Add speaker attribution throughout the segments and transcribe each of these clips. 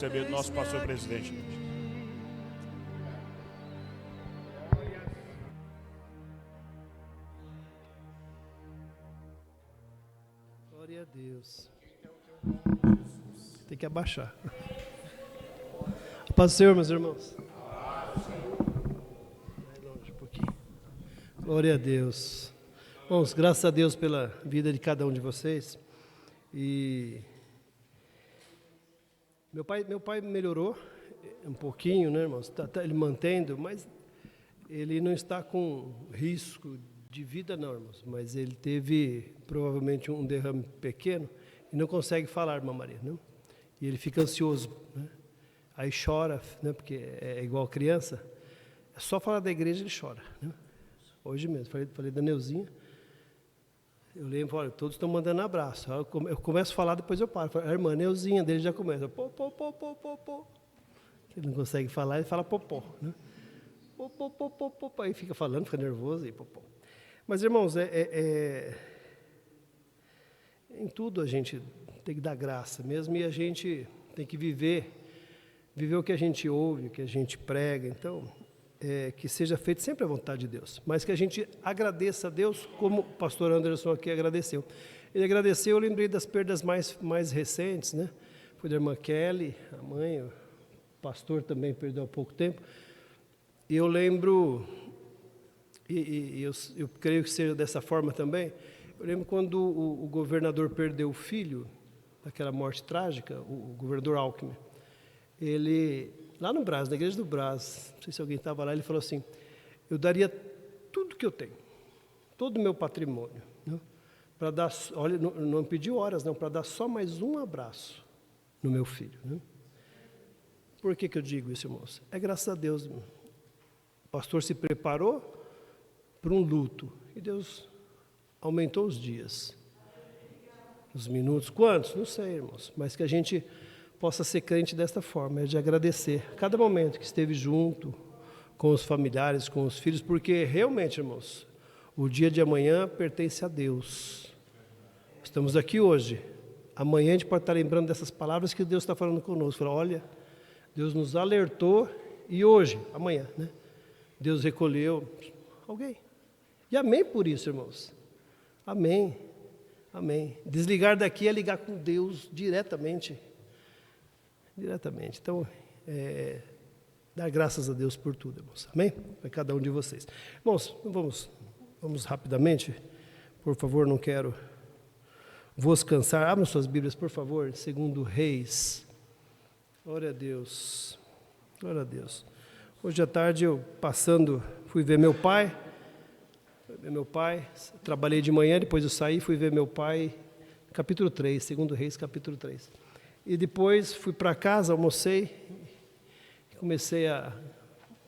Speaker 1: Receber do nosso pastor presidente.
Speaker 2: Glória a Deus. Tem que abaixar. Paz do Senhor, meus irmãos. Vai longe um pouquinho. Glória a Deus. Irmãos, graças a Deus pela vida de cada um de vocês. E meu pai melhorou um pouquinho, né, irmãos? Tá ele mantendo, mas ele não está com risco de vida, não, irmãos. Mas ele teve provavelmente um derrame pequeno e não consegue falar, irmã Maria, né? E ele fica ansioso, né? Aí chora, né? Porque é igual criança. É só falar da igreja ele chora, né? Hoje mesmo, falei da Neuzinha. Eu lembro, olha, todos estão mandando abraço. Eu começo a falar, depois eu paro. A irmã Neuzinha dele já começa. Pô. Ele não consegue falar, ele fala popó, né? Pô. Aí fica falando, fica nervoso e popó. Mas, irmãos, em tudo a gente tem que dar graça mesmo, e a gente tem que viver o que a gente ouve, o que a gente prega. Então, que seja feito sempre a vontade de Deus, mas que a gente agradeça a Deus, como o pastor Anderson aqui agradeceu. Ele agradeceu, eu lembrei das perdas mais recentes, né? Foi da irmã Kelly, a mãe, o pastor também perdeu há pouco tempo. E eu lembro, e eu creio que seja dessa forma também, eu lembro quando o governador perdeu o filho, daquela morte trágica, o governador Alckmin. Ele, lá no Brás, na igreja do Brás, não sei se alguém estava lá, ele falou assim: eu daria tudo que eu tenho, todo o meu patrimônio, né, para dar, olha, não pediu horas, não, para dar só mais um abraço no meu filho, né? Por que eu digo isso, irmãos? É graças a Deus, irmão. O pastor se preparou para um luto, e Deus aumentou os dias, os minutos, quantos? Não sei, irmãos, mas que a gente possa ser crente desta forma, de agradecer cada momento que esteve junto com os familiares, com os filhos, porque realmente, irmãos, o dia de amanhã pertence a Deus. Estamos aqui hoje, amanhã a gente pode estar lembrando dessas palavras que Deus está falando conosco. Olha, Deus nos alertou e hoje, amanhã, né, Deus recolheu alguém. E amém por isso, irmãos. Amém. Desligar daqui é ligar com Deus diretamente. Então, dar graças a Deus por tudo, irmãos. Amém? Para cada um de vocês. Irmãos, vamos rapidamente. Por favor, não quero vos cansar. Abram suas Bíblias, por favor. 2 Reis. Glória a Deus. Glória a Deus. Hoje à tarde eu fui ver meu pai. Trabalhei de manhã, depois eu saí, fui ver meu pai. Capítulo 3, 2 Reis, capítulo 3. E depois fui para casa, almocei, comecei a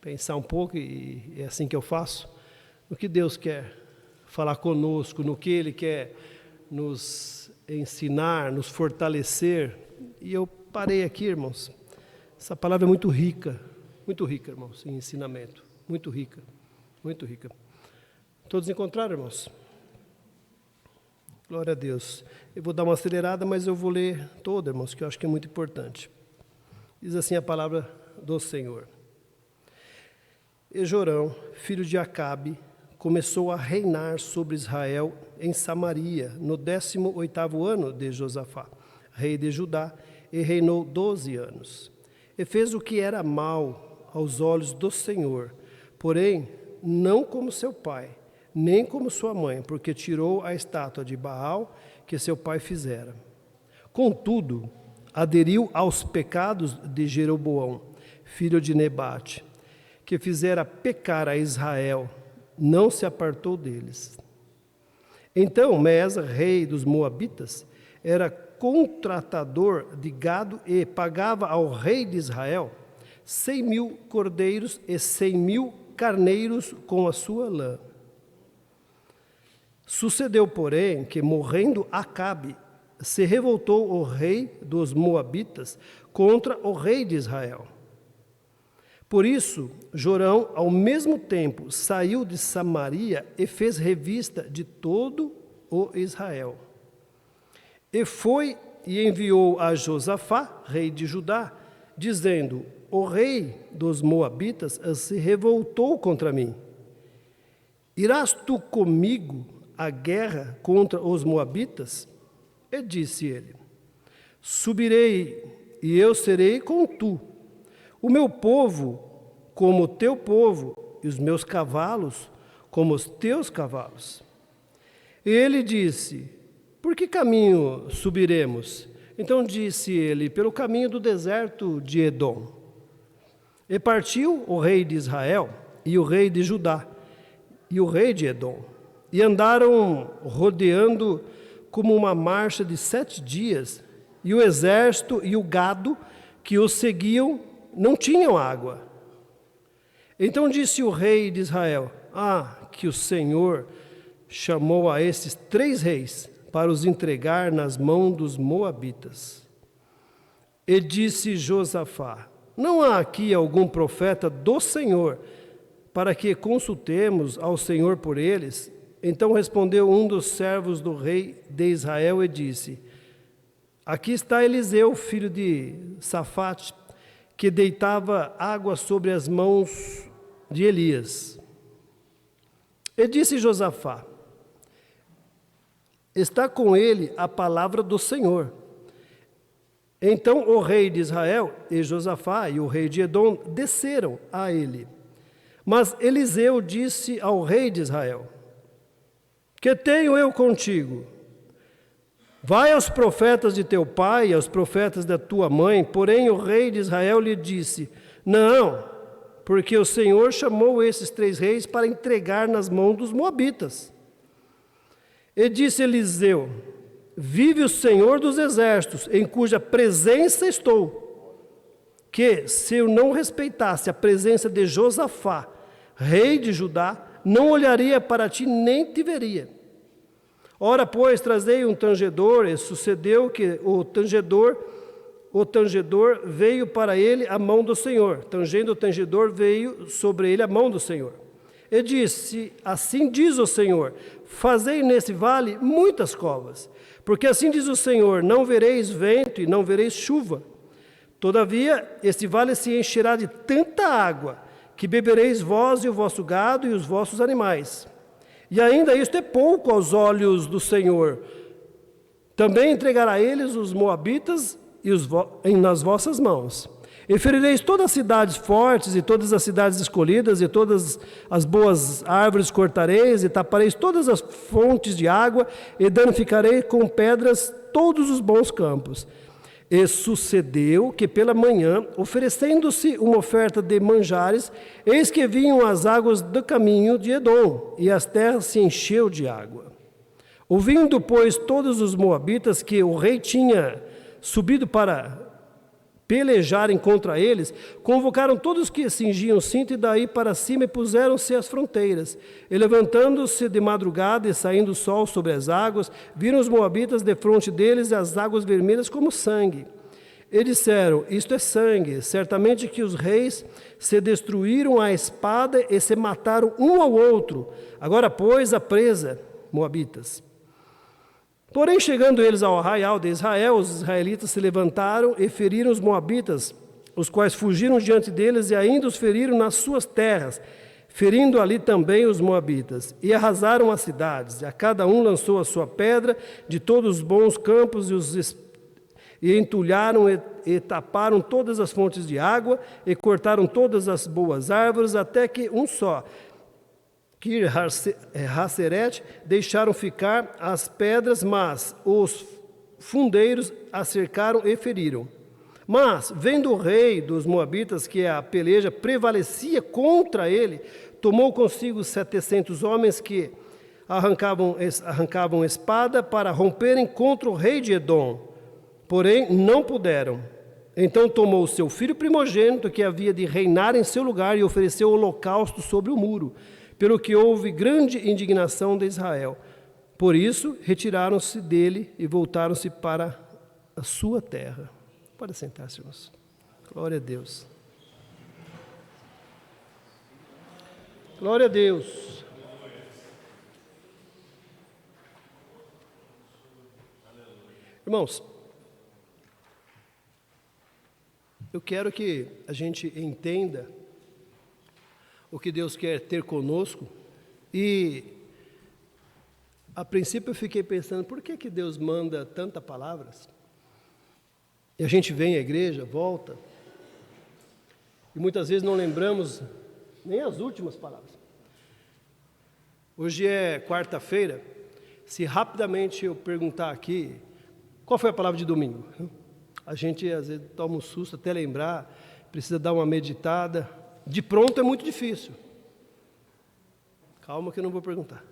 Speaker 2: pensar um pouco, e é assim que eu faço, no que Deus quer falar conosco, no que Ele quer nos ensinar, nos fortalecer. E eu parei aqui, irmãos. Essa palavra é muito rica, irmãos, em ensinamento, muito rica. Todos encontraram, irmãos? Glória a Deus. Eu vou dar uma acelerada, mas eu vou ler toda, irmãos, que eu acho que é muito importante. Diz assim a palavra do Senhor. E Jorão, filho de Acabe, começou a reinar sobre Israel em Samaria, no 18º ano de Josafá, rei de Judá, e reinou 12 anos. E fez o que era mal aos olhos do Senhor, porém, não como seu pai, nem como sua mãe, porque tirou a estátua de Baal que seu pai fizera. Contudo, aderiu aos pecados de Jeroboão, filho de Nebate, que fizera pecar a Israel, não se apartou deles. Então Mesa, rei dos Moabitas, era contratador de gado e pagava ao rei de Israel 100.000 cordeiros e 100.000 carneiros com a sua lã. Sucedeu, porém, que, morrendo Acabe, se revoltou o rei dos Moabitas contra o rei de Israel. Por isso, Jorão, ao mesmo tempo, saiu de Samaria e fez revista de todo o Israel. E foi e enviou a Josafá, rei de Judá, dizendo: o rei dos Moabitas se revoltou contra mim. Irás tu comigo à guerra contra os Moabitas? E disse ele: subirei, e eu serei com tu. O meu povo como o teu povo, e os meus cavalos como os teus cavalos. E ele disse: por que caminho subiremos? Então disse ele: pelo caminho do deserto de Edom. E partiu o rei de Israel, e o rei de Judá, e o rei de Edom, e andaram rodeando como uma marcha de 7 dias, e o exército e o gado que os seguiam não tinham água. Então disse o rei de Israel: que o Senhor chamou a esses 3 reis para os entregar nas mãos dos moabitas. E disse Josafá: não há aqui algum profeta do Senhor, para que consultemos ao Senhor por eles? Então respondeu um dos servos do rei de Israel e disse: aqui está Eliseu, filho de Safate, que deitava água sobre as mãos de Elias. E disse Josafá: está com ele a palavra do Senhor. Então o rei de Israel e Josafá e o rei de Edom desceram a ele. Mas Eliseu disse ao rei de Israel: que tenho eu contigo? Vai aos profetas de teu pai e aos profetas da tua mãe. Porém o rei de Israel lhe disse: não, porque o Senhor chamou esses 3 reis para entregar nas mãos dos moabitas. E disse Eliseu: vive o Senhor dos exércitos, em cuja presença estou, que se eu não respeitasse a presença de Josafá, rei de Judá, não olharia para ti nem te veria. Ora, pois, trazei um tangedor, e sucedeu que o tangedor veio para ele a mão do Senhor. Tangendo o tangedor, veio sobre ele a mão do Senhor. E disse: assim diz o Senhor: fazei nesse vale muitas covas, porque assim diz o Senhor: não vereis vento e não vereis chuva. Todavia, este vale se encherá de tanta água, que bebereis vós e o vosso gado e os vossos animais. E ainda isto é pouco aos olhos do Senhor. Também entregará eles os moabitas nas vossas mãos. E ferireis todas as cidades fortes e todas as cidades escolhidas, e todas as boas árvores cortareis, e tapareis todas as fontes de água, e danificarei com pedras todos os bons campos. E sucedeu que pela manhã, oferecendo-se uma oferta de manjares, eis que vinham as águas do caminho de Edom, e as terras se encheu de água. Ouvindo, pois, todos os moabitas que o rei tinha subido para pelejarem contra eles, convocaram todos que cingiam o cinto, e daí para cima, e puseram-se às fronteiras. E levantando-se de madrugada e saindo o sol sobre as águas, viram os moabitas defronte deles as águas vermelhas como sangue. E disseram: isto é sangue. Certamente que os reis se destruíram à espada e se mataram um ao outro. Agora, pois, a presa, moabitas. Porém, chegando eles ao arraial de Israel, os israelitas se levantaram e feriram os moabitas, os quais fugiram diante deles, e ainda os feriram nas suas terras, ferindo ali também os moabitas. E arrasaram as cidades, e a cada um lançou a sua pedra de todos os bons campos, e entulharam e taparam todas as fontes de água, e cortaram todas as boas árvores, até que um só, Kir-Haseret, deixaram ficar as pedras, mas os fundeiros a cercaram e feriram. Mas, vendo o rei dos moabitas que a peleja prevalecia contra ele, tomou consigo 700 homens que arrancavam espada para romperem contra o rei de Edom. Porém, não puderam. Então tomou o seu filho primogênito, que havia de reinar em seu lugar, e ofereceu holocausto sobre o muro, pelo que houve grande indignação de Israel. Por isso, retiraram-se dele e voltaram-se para a sua terra. Pode sentar-se, irmãos. Glória a Deus. Glória a Deus. Irmãos, Eu quero que a gente entenda o que Deus quer ter conosco. E, a princípio, eu fiquei pensando, por que Deus manda tantas palavras? E a gente vem à igreja, volta, e muitas vezes não lembramos nem as últimas palavras. Hoje é quarta-feira. Se rapidamente eu perguntar aqui, qual foi a palavra de domingo? A gente às vezes toma um susto até lembrar, precisa dar uma meditada. De pronto é muito difícil. Calma que eu não vou perguntar.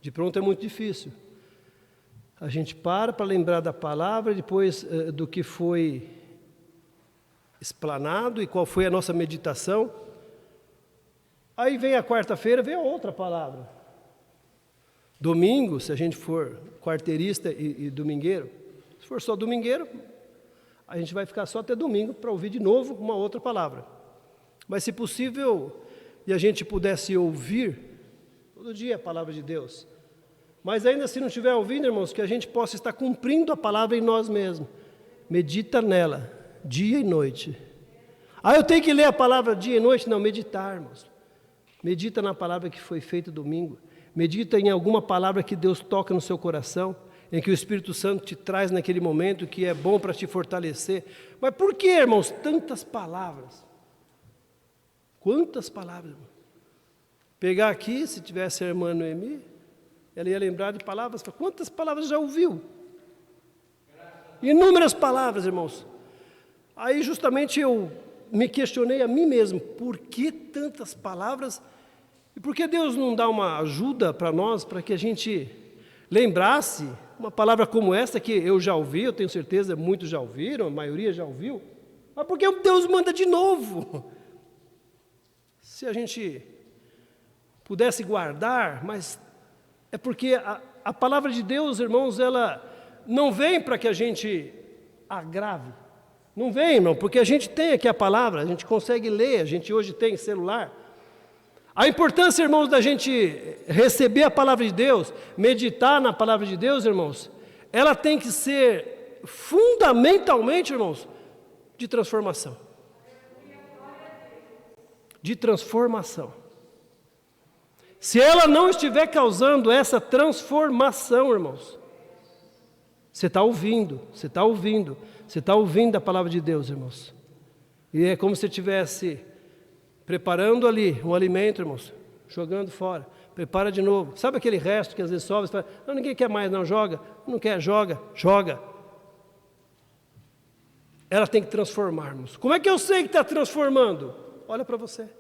Speaker 2: De pronto é muito difícil. A gente para lembrar da palavra, depois do que foi explanado e qual foi a nossa meditação. Aí vem a quarta-feira, vem a outra palavra. Domingo, se a gente for quarteirista e domingueiro, se for só domingueiro, a gente vai ficar só até domingo para ouvir de novo uma outra palavra. Mas se possível, e a gente pudesse ouvir todo dia a palavra de Deus, mas ainda se não estiver ouvindo, irmãos, que a gente possa estar cumprindo a palavra em nós mesmos. Medita nela, dia e noite. Eu tenho que ler a palavra dia e noite? Não, meditar, irmãos. Medita na palavra que foi feita domingo. Medita em alguma palavra que Deus toca no seu coração, em que o Espírito Santo te traz naquele momento, que é bom para te fortalecer. Mas por que, irmãos, tantas palavras? Quantas palavras, irmão? Pegar aqui, se tivesse a irmã Noemi, ela ia lembrar de palavras. Quantas palavras já ouviu? Inúmeras palavras, irmãos. Aí justamente eu me questionei a mim mesmo, por que tantas palavras? E por que Deus não dá uma ajuda para nós, para que a gente lembrasse uma palavra como essa, que eu já ouvi, eu tenho certeza, muitos já ouviram, a maioria já ouviu. Mas por que Deus manda de novo? Se a gente pudesse guardar, mas é porque a palavra de Deus, irmãos, ela não vem para que a gente agrave. Não vem, irmão, porque a gente tem aqui a palavra, a gente consegue ler, a gente hoje tem celular. A importância, irmãos, da gente receber a palavra de Deus, meditar na palavra de Deus, irmãos, ela tem que ser fundamentalmente, irmãos, de transformação. De transformação. Se ela não estiver causando essa transformação, irmãos, você está ouvindo a palavra de Deus, irmãos. E é como se estivesse preparando ali um alimento, irmãos, jogando fora. Prepara de novo. Sabe aquele resto que às vezes sobra? Você fala, não, ninguém quer mais, não, joga. Não quer, joga. Ela tem que transformar, irmãos. Como é que eu sei que está transformando? Olha para você.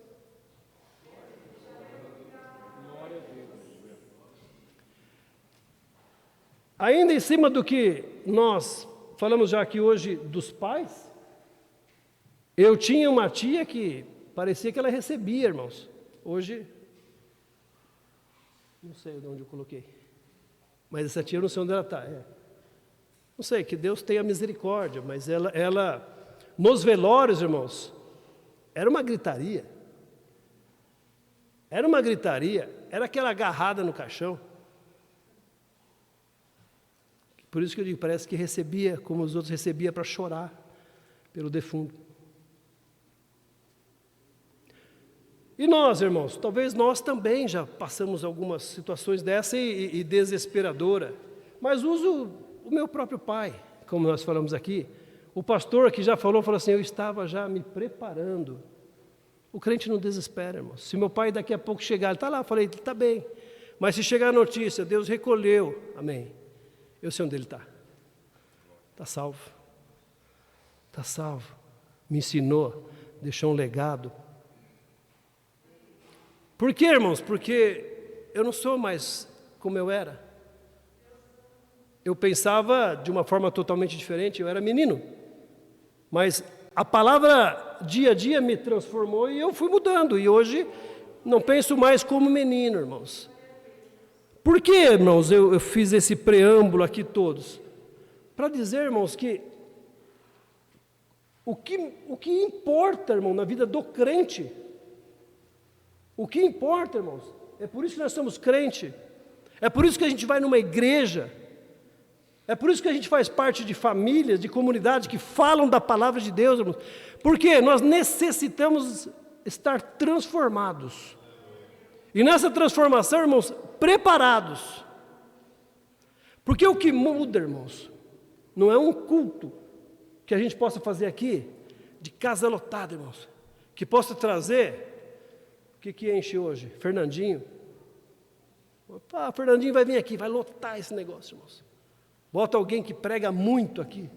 Speaker 2: Ainda em cima do que nós falamos já aqui hoje dos pais, eu tinha uma tia que parecia que ela recebia, irmãos. Hoje, não sei de onde eu coloquei, mas essa tia eu não sei onde ela está. Não sei, que Deus tenha misericórdia, mas ela nos velórios, irmãos, era uma gritaria. Era aquela agarrada no caixão. Por isso que eu digo, parece que recebia, como os outros recebiam, para chorar pelo defunto. E nós, irmãos, talvez nós também já passamos algumas situações dessa e desesperadora. Mas uso o meu próprio pai, como nós falamos aqui. O pastor que já falou assim, eu estava já me preparando. O crente não desespera, irmãos. Se meu pai daqui a pouco chegar, ele está lá, eu falei, está bem. Mas se chegar a notícia, Deus recolheu, amém. Eu sei onde ele está. Está salvo. Está salvo. Me ensinou, deixou um legado. Por quê, irmãos? Porque eu não sou mais como eu era. Eu pensava de uma forma totalmente diferente, eu era menino. Mas a palavra dia a dia me transformou e eu fui mudando. E hoje não penso mais como menino, irmãos. Por que, irmãos, eu fiz esse preâmbulo aqui todos? Para dizer, irmãos, que o que importa, irmão, na vida do crente, o que importa, irmãos, é por isso que nós somos crente, é por isso que a gente vai numa igreja, É por isso que a gente faz parte de famílias, de comunidades que falam da palavra de Deus, irmãos. Porque nós necessitamos estar transformados. E nessa transformação, irmãos, preparados. Porque o que muda, irmãos, não é um culto que a gente possa fazer aqui, de casa lotada, irmãos, que possa trazer, o que enche hoje? Fernandinho. Opa, Fernandinho vai vir aqui, vai lotar esse negócio, irmãos. Bota alguém que prega muito aqui,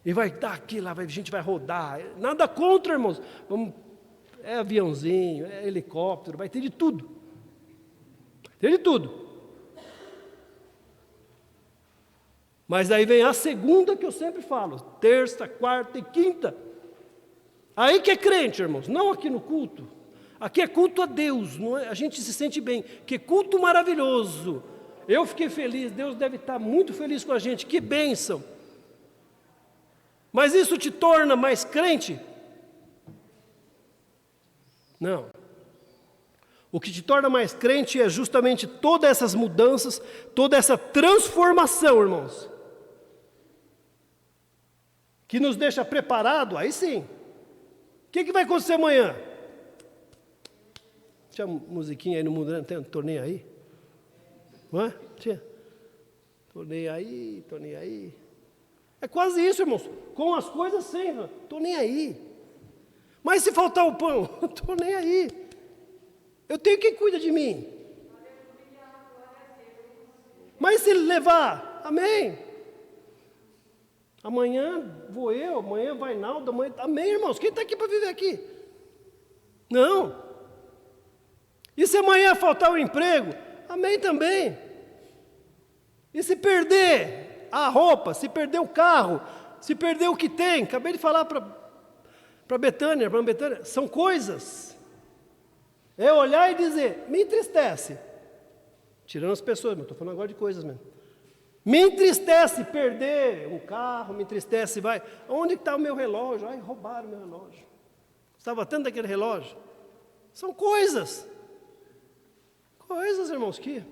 Speaker 2: e vai estar aqui, lá a gente vai rodar, nada contra, irmãos, é aviãozinho, é helicóptero, vai ter de tudo, tem de tudo. Mas aí vem a segunda que eu sempre falo, terça, quarta e quinta. Aí que é crente, irmãos, não aqui no culto. Aqui é culto a Deus, não é? A gente se sente bem, que culto maravilhoso. Eu fiquei feliz, Deus deve estar muito feliz com a gente, que bênção. Mas isso te torna mais crente? Não. O que te torna mais crente é justamente todas essas mudanças, toda essa transformação, irmãos. Que nos deixa preparado, aí sim. O que vai acontecer amanhã? Tinha musiquinha aí no mundo, não tô nem aí? Não é? Tinha. Tô nem aí. É quase isso, irmãos. Com as coisas sim, tô nem aí. Mas se faltar o pão, tô nem aí. Eu tenho quem cuida de mim. Mas se levar, amém. Amanhã vou eu, amanhã vai Naldo, amanhã... Amém, irmãos. Quem está aqui para viver aqui? Não. E se amanhã faltar o emprego? Amém também. E se perder a roupa, se perder o carro, se perder o que tem? Acabei de falar para Betânia, são coisas. É olhar e dizer, me entristece. Tirando as pessoas, mas estou falando agora de coisas mesmo. Me entristece perder um carro, me entristece, vai. Onde está o meu relógio? Ai, roubaram o meu relógio. Estava tanto daquele relógio. São coisas. Coisas, irmãos, que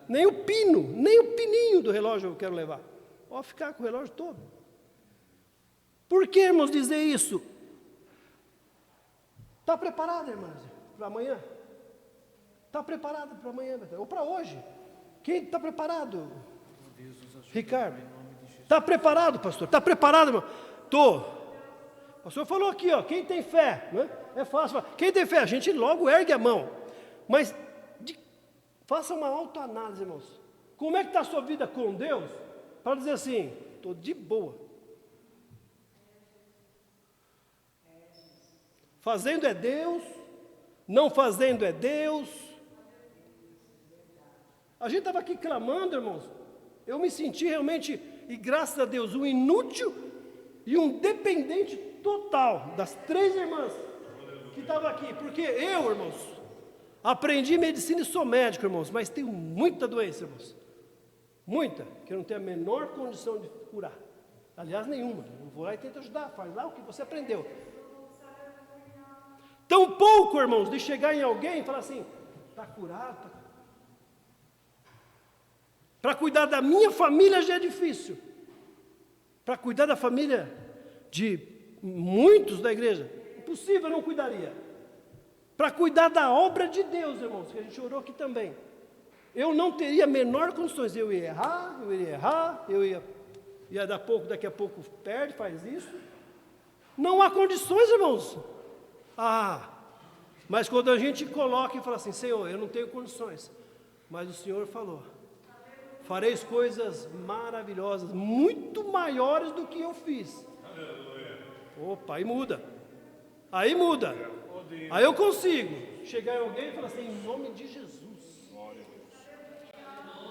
Speaker 2: nem o pininho do relógio eu quero levar. Pode ficar com o relógio todo. Por que, irmãos, dizer isso? Está preparado, irmãos, para amanhã? Está preparado para amanhã, ou para hoje? Quem está preparado? Ricardo. Está preparado, pastor? Está preparado, irmão? Estou. O pastor falou aqui, ó, quem tem fé, né? É fácil. Quem tem fé, a gente logo ergue a mão. Mas faça uma autoanálise, irmãos. Como é que está a sua vida com Deus? Para dizer assim, estou de boa. Fazendo é Deus, não fazendo é Deus. A gente estava aqui clamando, irmãos. Eu me senti realmente, e graças a Deus, um inútil e um dependente total das 3 irmãs que estavam aqui. Porque eu, irmãos, aprendi medicina e sou médico, irmãos, mas tenho muita doença, irmãos. Muita, que eu não tenho a menor condição de curar. Aliás, nenhuma. Eu vou lá e tento ajudar, faz lá o que você aprendeu. Tão pouco, irmãos, de chegar em alguém e falar assim, está curado, Para cuidar da minha família já é difícil. Para cuidar da família de muitos da igreja, impossível, eu não cuidaria. Para cuidar da obra de Deus, irmãos, que a gente orou aqui também, eu não teria a menor condições. Eu ia errar, eu ia dar pouco, daqui a pouco perde, faz isso. Não há condições, irmãos. Mas quando a gente coloca e fala assim, Senhor, eu não tenho condições, mas o Senhor falou, fareis coisas maravilhosas, muito maiores do que eu fiz. Aleluia. Opa, aí muda. Aí eu consigo chegar em alguém e falar assim, em nome de Jesus.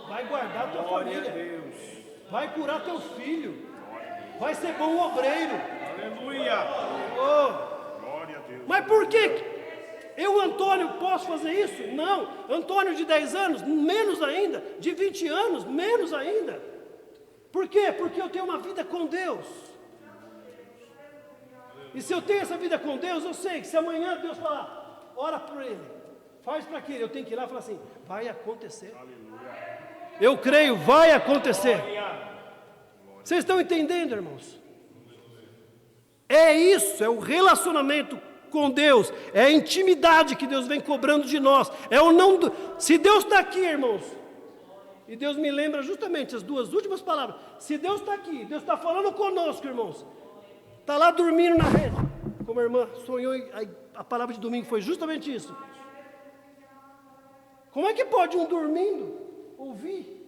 Speaker 2: Vai guardar a tua família. Vai curar teu filho. Vai ser bom obreiro. Aleluia. Glória a Deus. Mas por que eu, Antônio, posso fazer isso? Não. Antônio de 10 anos, menos ainda. De 20 anos, menos ainda. Por quê? Porque eu tenho uma vida com Deus. E se eu tenho essa vida com Deus, eu sei que se amanhã Deus falar, ora por ele, faz para aquele, eu tenho que ir lá e falar assim, vai acontecer. Aleluia. Eu creio, vai acontecer. Vocês estão entendendo, irmãos? É isso, é o relacionamento com Deus, é a intimidade que Deus vem cobrando de nós. É o não. Se Deus está aqui, irmãos, e Deus me lembra justamente as duas últimas palavras. Se Deus está aqui, Deus está falando conosco, irmãos. Está lá dormindo na rede, como a irmã sonhou, a palavra de domingo foi justamente isso. Como é que pode um dormindo ouvir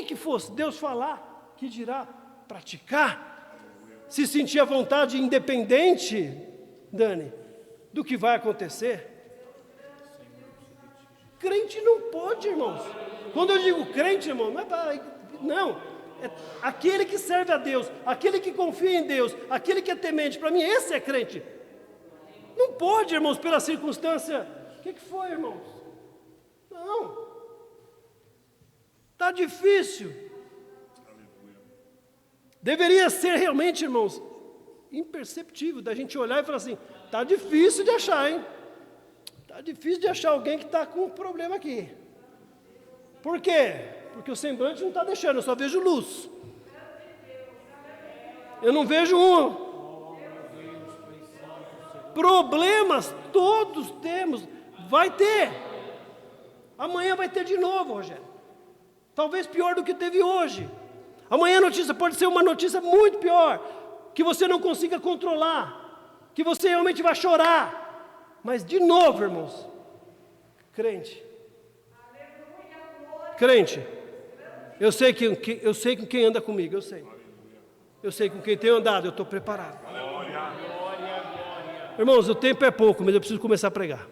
Speaker 2: que fosse Deus falar, que dirá praticar, se sentir à vontade, independente, Dani, do que vai acontecer? Crente não pode, irmãos. Quando eu digo crente, irmão, não, é aquele que serve a Deus, aquele que confia em Deus, aquele que é temente. Para mim, esse é crente. Não pode, irmãos, pela circunstância. O que foi, irmãos? Não. Está difícil. Deveria ser realmente, irmãos, imperceptível da gente olhar e falar assim: está difícil de achar, hein? Está difícil de achar alguém que está com um problema aqui. Por quê? Porque o semblante não está deixando, eu só vejo luz. Eu não vejo problemas todos temos. Vai ter. Amanhã vai ter de novo, Rogério. Talvez pior do que teve hoje. Amanhã a notícia pode ser uma notícia muito pior, que você não consiga controlar, que você realmente vai chorar. Mas de novo, irmãos, crente, eu sei com quem anda comigo, eu sei com quem tenho andado, eu estou preparado. Irmãos, o tempo é pouco, mas eu preciso começar a pregar.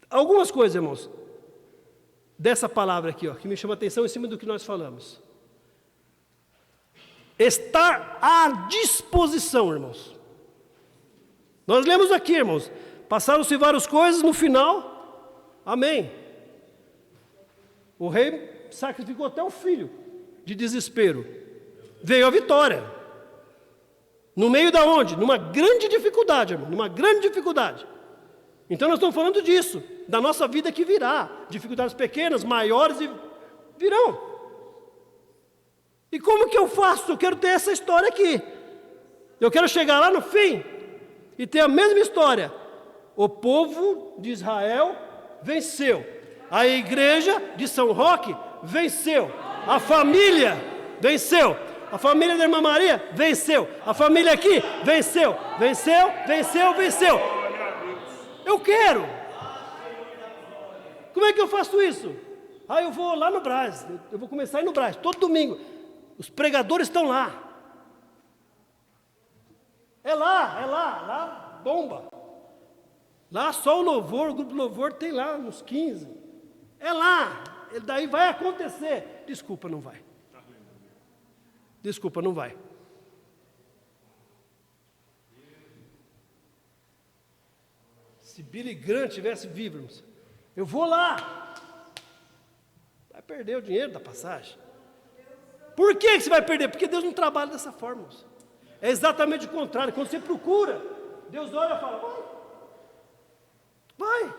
Speaker 2: Algumas coisas, irmãos, dessa palavra aqui, ó, que me chama a atenção em cima do que nós falamos. Estar à disposição, irmãos. Nós lemos aqui, irmãos, passaram-se várias coisas, no final, amém. O rei sacrificou até o filho, de desespero. Veio a vitória. No meio da onde? Numa grande dificuldade, irmão, numa grande dificuldade. Então nós estamos falando disso, da nossa vida que virá. Dificuldades pequenas, maiores virão. E como que eu faço? Eu quero ter essa história aqui. Eu quero chegar lá no fim e ter a mesma história. O povo de Israel venceu. A igreja de São Roque venceu. A família venceu. A família da irmã Maria venceu. A família aqui venceu. Venceu. Eu quero. Como é que eu faço isso? Eu vou lá no Brás. Eu vou começar a ir no Brás, todo domingo. Os pregadores estão lá. É lá bomba. Lá só o louvor, o grupo louvor tem lá uns 15. É lá. Daí vai acontecer. Desculpa, não vai. Se Billy Graham tivesse vivo, irmãos, eu vou lá. Vai perder o dinheiro da passagem. Por que você vai perder? Porque Deus não trabalha dessa forma, irmãos. É exatamente o contrário. Quando você procura, Deus olha e fala: vai.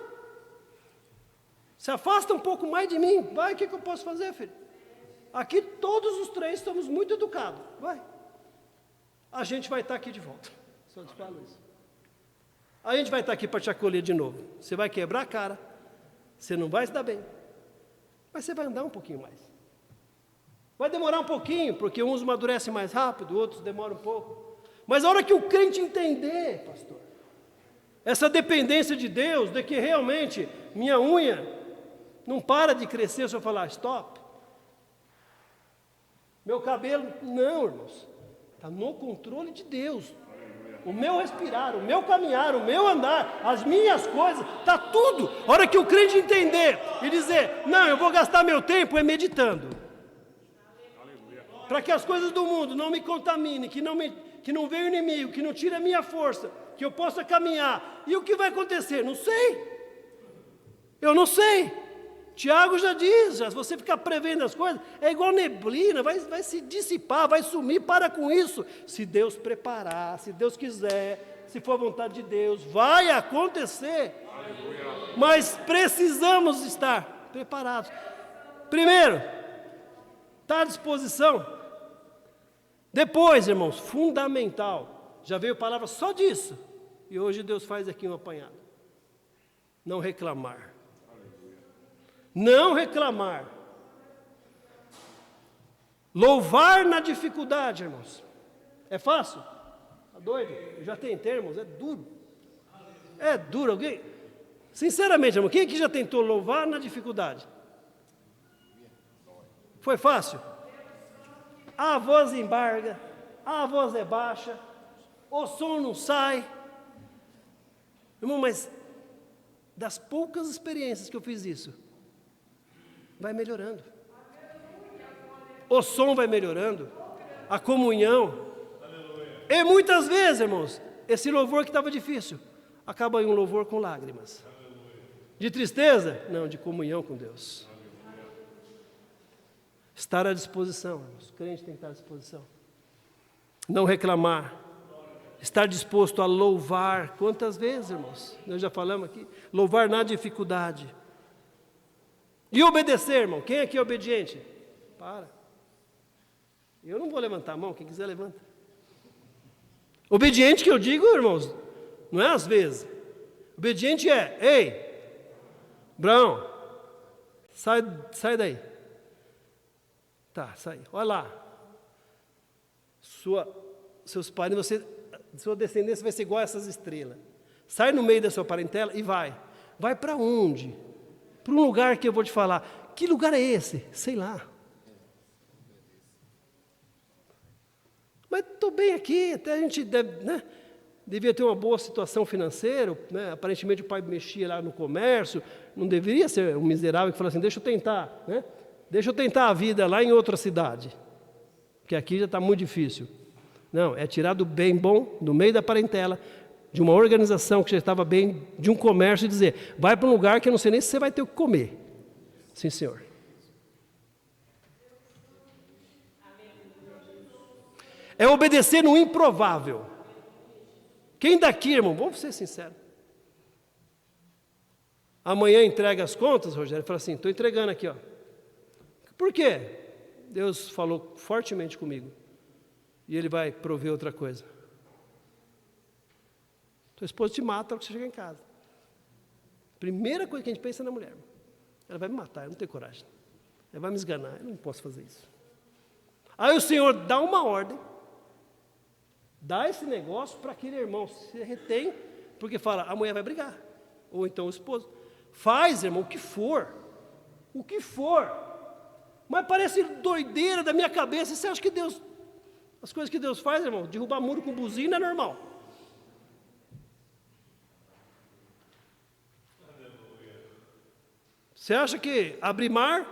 Speaker 2: Se afasta um pouco mais de mim. Vai, o que eu posso fazer, filho? Aqui todos os três estamos muito educados. Vai. A gente vai estar aqui de volta. Só te falo isso. A gente vai estar aqui para te acolher de novo. Você vai quebrar a cara. Você não vai se dar bem. Mas você vai andar um pouquinho mais. Vai demorar um pouquinho, porque uns amadurecem mais rápido, outros demoram um pouco. Mas a hora que o crente entender, pastor, essa dependência de Deus, de que realmente minha unha não para de crescer se eu falar stop. Meu cabelo, não, irmãos. Está no controle de Deus. O meu respirar, o meu caminhar, o meu andar, as minhas coisas, está tudo. A hora que o crente entender e dizer: não, eu vou gastar meu tempo meditando. Para que as coisas do mundo não me contaminem, que não venha o inimigo, que não tire a minha força, que eu possa caminhar. E o que vai acontecer? Não sei. Eu não sei. Tiago já diz, se você ficar prevendo as coisas, é igual neblina, vai se dissipar, vai sumir, para com isso. Se Deus preparar, se Deus quiser, se for a vontade de Deus, vai acontecer. Aleluia. Mas precisamos estar preparados. Primeiro, está à disposição. Depois, irmãos, fundamental. Já veio palavra só disso. E hoje Deus faz aqui um apanhado. Não reclamar. Não reclamar. Louvar na dificuldade, irmãos. É fácil? Está doido? Eu já tentei, irmãos, é duro. É duro. Alguém? Sinceramente, irmão, quem aqui já tentou louvar na dificuldade? Foi fácil? A voz embarga, a voz é baixa, o som não sai. Irmão, mas das poucas experiências que eu fiz isso, vai melhorando. O som vai melhorando, a comunhão. E muitas vezes, irmãos, esse louvor que estava difícil, acaba em um louvor com lágrimas. De tristeza? Não, de comunhão com Deus. Estar à disposição, irmãos. O crente tem que estar à disposição. Não reclamar. Estar disposto a louvar. Quantas vezes, irmãos? Nós já falamos aqui. Louvar na dificuldade. E obedecer, irmão. Quem aqui é obediente? Para. Eu não vou levantar a mão, quem quiser levanta. Obediente que eu digo, irmãos, não é às vezes. Obediente é, ei, Brão, sai daí. Tá, sai. Olha lá. Seus parentes, sua descendência vai ser igual a essas estrelas. Sai no meio da sua parentela e vai. Vai para onde? Para um lugar que eu vou te falar. Que lugar é esse? Sei lá. Mas estou bem aqui, até a gente deve, né, devia ter uma boa situação financeira, né, aparentemente o pai mexia lá no comércio, não deveria ser um miserável que fala assim, deixa eu tentar, né? Deixa eu tentar a vida lá em outra cidade, porque aqui já está muito difícil. Não, é tirar do bem bom, do meio da parentela, de uma organização que já estava bem, de um comércio e dizer, vai para um lugar que eu não sei nem se você vai ter o que comer. Sim, senhor. É obedecer no improvável. Quem daqui, irmão, vamos ser sinceros. Amanhã entrega as contas, Rogério, fala assim, estou entregando aqui, ó. Por quê? Deus falou fortemente comigo. E Ele vai prover outra coisa. Tua esposa te mata quando você chegar em casa. Primeira coisa que a gente pensa é na mulher. Ela vai me matar, eu não tenho coragem. Ela vai me esganar, eu não posso fazer isso. Aí o Senhor dá uma ordem. Dá esse negócio para aquele irmão, se retém, porque fala, a mulher vai brigar, ou então o esposo. Faz, irmão, o que for, mas parece doideira da minha cabeça. Você acha que Deus, as coisas que Deus faz, irmão, derrubar muro com buzina é normal. Você acha que abrir mar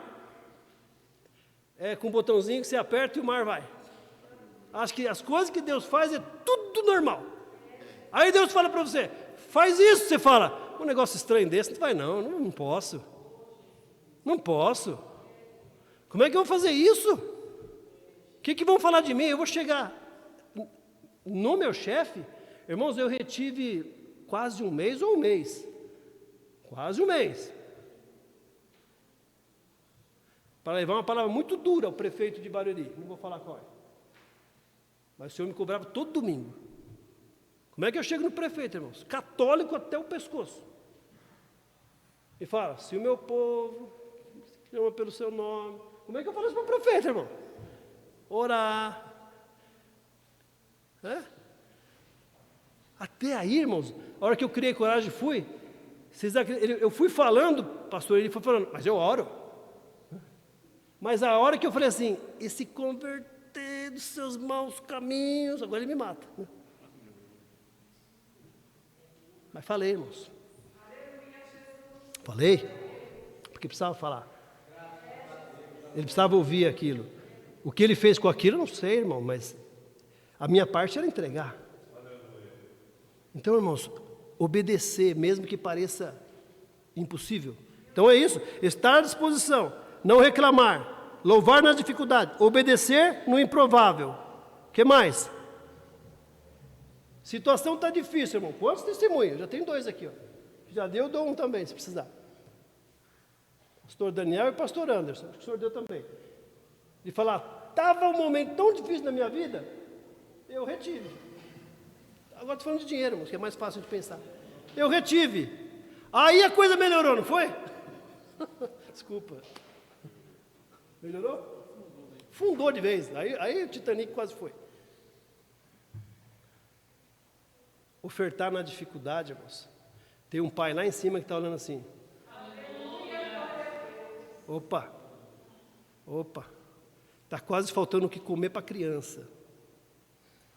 Speaker 2: é com um botãozinho que você aperta e o mar vai? Acho que as coisas que Deus faz é tudo normal. Aí Deus fala para você, faz isso, você fala, um negócio estranho desse, não vai não posso. Não posso. Como é que eu vou fazer isso? O que vão falar de mim? Eu vou chegar no meu chefe, irmãos, eu retive quase um mês ou um mês. Quase um mês. Para levar uma palavra muito dura ao prefeito de Barueri, não vou falar qual é. Mas o Senhor me cobrava todo domingo. Como é que eu chego no prefeito, irmãos? Católico até o pescoço. E fala, se o meu povo chama pelo seu nome. Como é que eu falo isso para o prefeito, irmão? Orar. Até aí, irmãos, a hora que eu criei coragem fui. Eu fui falando, pastor, ele foi falando, mas eu oro. Mas a hora que eu falei assim, e se converter dos seus maus caminhos, agora ele me mata. Né? Mas falei, irmãos. Falei, porque precisava falar. Ele precisava ouvir aquilo. O que ele fez com aquilo, eu não sei, irmão, mas a minha parte era entregar. Então, irmãos, obedecer, mesmo que pareça impossível. Então é isso, estar à disposição, não reclamar. Louvar na dificuldade, obedecer no improvável. O que mais? Situação está difícil, irmão. Quantos testemunhos? Já tem 2 aqui, ó. Já deu, eu dou um também, se precisar. Pastor Daniel e pastor Anderson, acho que o senhor deu também. De falar, estava um momento tão difícil na minha vida, eu retive. Agora estou falando de dinheiro, irmãos, que é mais fácil de pensar. Eu retive. Aí a coisa melhorou, não foi? Desculpa. Melhorou? Fundou de vez. Aí o Titanic quase foi. Ofertar na dificuldade, irmãos. Tem um pai lá em cima que está olhando assim. Opa. Está quase faltando o que comer para a criança.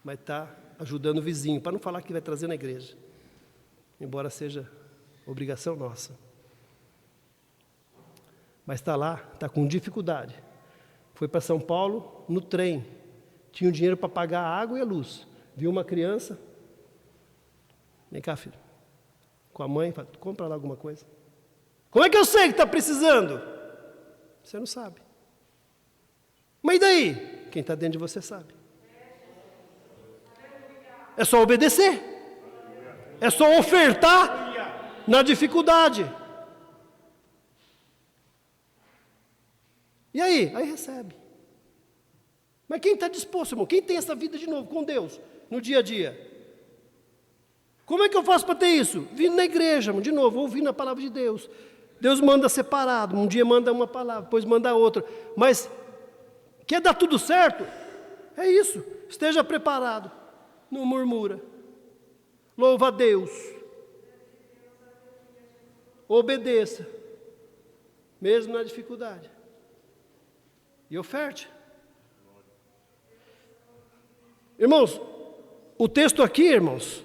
Speaker 2: Mas está ajudando o vizinho, para não falar que vai trazer na igreja. Embora seja obrigação nossa. Mas está lá, está com dificuldade. Foi para São Paulo, no trem. Tinha o dinheiro para pagar a água e a luz. Viu uma criança. Vem cá, filho. Com a mãe, fala, compra lá alguma coisa. Como é que eu sei que está precisando? Você não sabe. Mas e daí? Quem está dentro de você sabe. É só obedecer. É só ofertar na dificuldade. E aí? Aí recebe. Mas quem está disposto, irmão? Quem tem essa vida de novo com Deus no dia a dia? Como é que eu faço para ter isso? Vindo na igreja, irmão, de novo, ouvindo a palavra de Deus. Deus manda separado, um dia manda uma palavra, depois manda outra. Mas quer dar tudo certo? É isso. Esteja preparado. Não murmura. Louva a Deus. Obedeça. Mesmo na dificuldade. E oferte. Irmãos, o texto aqui, irmãos,